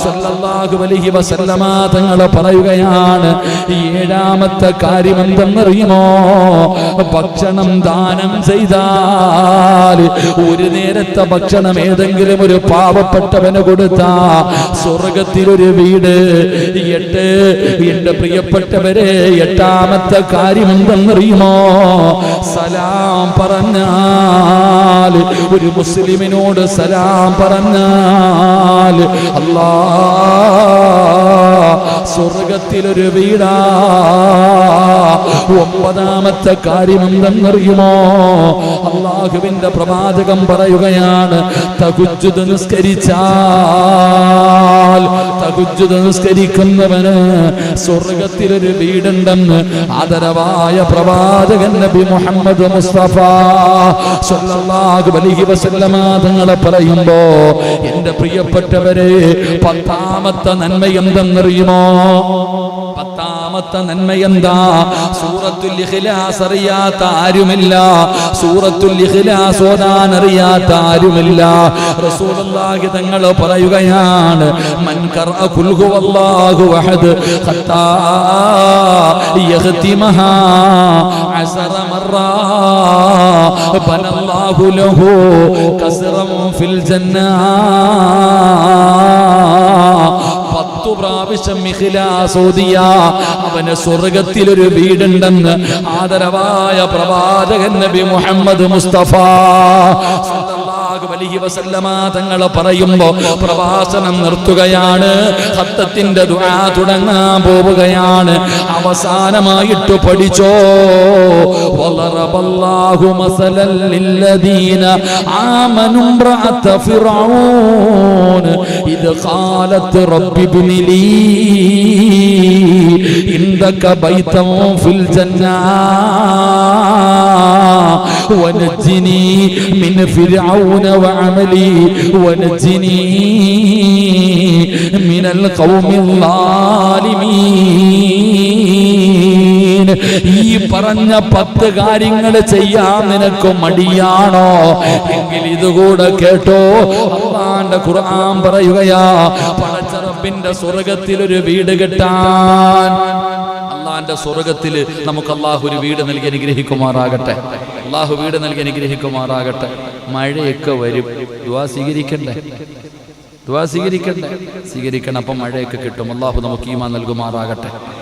സല്ലല്ലാഹു സ്വല്ലല്ലാഹു അലൈഹി വസല്ലമ തങ്ങൾ പറയുകയാണ്, ഏഴാമത്തെ കാര്യം എന്തെന്നറിയുമോ? ഭക്ഷണം ദാനം ചെയ്താൽ, ഒരു നേരത്തെ ഭക്ഷണം ഏതെങ്കിലും ഒരു പാവപ്പെട്ടവന് കൊടുത്താ സ്വർഗത്തിലൊരു വീട്. 8 എന്റെ പ്രിയപ്പെട്ടവരെ, 8ാമത്തെ കാര്യം എന്തെന്നറിയുമോ? സലാം പറഞ്ഞാൽ, ഒരു മുസ്ലിമിനോട് സലാം പറഞ്ഞാൽ സ്വർഗത്തിലൊരു വീടാ. 9ാമത്തെ കാര്യം എന്തെന്നറിയുമോ? അല്ലാഹുവിന്റെ പ്രവാചകം പറയുകയാണ്, തഹജ്ജുദ് നിസ്കരിക്കുന്നവന് സ്വർഗത്തിലൊരു വീടുണ്ടെന്ന് ആദരവായ പ്രവാചകൻ നബി മുഹമ്മദ് മുസ്തഫ സ്വല്ലല്ലാഹു അലൈഹി വസല്ലമ തങ്ങൾ പറയുമ്പോ, എന്റെ പ്രിയപ്പെട്ടവരെ, 10ാമത്തെ നന്മ എന്തെന്നറിയുമോ? 10ാമത്തെ നന്മ എന്താ? സൂറത്തുൽ ഇഖ്ലാസ് അറിയാത്ത ആരുമില്ല. സൂറത്തുൽ ഇഖ്ലാസ് ഓതാൻ അറിയാത്ത ആരുമില്ല. റസൂലുള്ളാഹി തങ്ങൾ പറയുകയാണ്, മൻ ഖറഅ ഖുൽ ഹുവല്ലാഹു അഹദ് ഹത്താ യഖ്തിമഹാ 10 മർറാ ബനല്ലാഹു ലഹു ഖസ്റൻ ഫിൽ ജന്നah. 10 പ്രാവശ്യം ഇഖ്ലാസ് ഓതിയ അവന് സ്വർഗത്തിലൊരു വീടുണ്ടെന്ന് ആദരവായ പ്രവാചകൻ നബി മുഹമ്മദ് മുസ്തഫ സ്വല്ലല്ലാഹു അലൈഹി വസല്ലമ തങ്ങൾ പറയുമ്പോ പ്രഭാഷണം നിർത്തുകയാണ്. ഖത്തത്തിന്റെ ദുആ തുടങ്ങാൻ പോവുകയാണ്. അവസാനമായിട്ട് പഠിച്ചോ, വളറബല്ലാഹു മസലൽ ലില്ലദീന ആമനു ഇംറഅത ഫിർഔൻ ഇദ് ഖാലത് റബ്ബി ഇബ്നി ലീ ഇൻദക ബൈതൻ ഫിൽ ജന്നah വനജ്ജിനി മിൻ ഫിർഔന വഅമലി വനജ്ജിനി മിനൽ ഖൗമിൽ ളാലിമീൻ. ഈ പറഞ്ഞ 10 കാര്യങ്ങൾ ചെയ്യാൻ നിനക്ക് മടിയാണോ? എങ്കിൽ ഇതുകൂടെ കേട്ടോ. അല്ലാഹുവിന്റെ ഖുർആൻ പറയുകയാ, പടച്ച റബ്ബിന്റെ സ്വർഗത്തിലൊരു വീട് കെട്ടാൻ, അള്ളാന്റെ സ്വർഗത്തിൽ നമുക്ക് അള്ളാഹു ഒരു വീട് നൽകി അനുഗ്രഹിക്കുമാറാകട്ടെ. അള്ളാഹു വീട് നൽകി അനുഗ്രഹിക്കുമാറാകട്ടെ. മഴയൊക്കെ വരും, ദുആ സ്വീകരിക്കണ്ടേ? സ്വീകരിക്കണം. അപ്പം മഴയൊക്കെ കിട്ടും. അള്ളാഹു നമുക്ക് ഈമാൻ നൽകുമാറാകട്ടെ.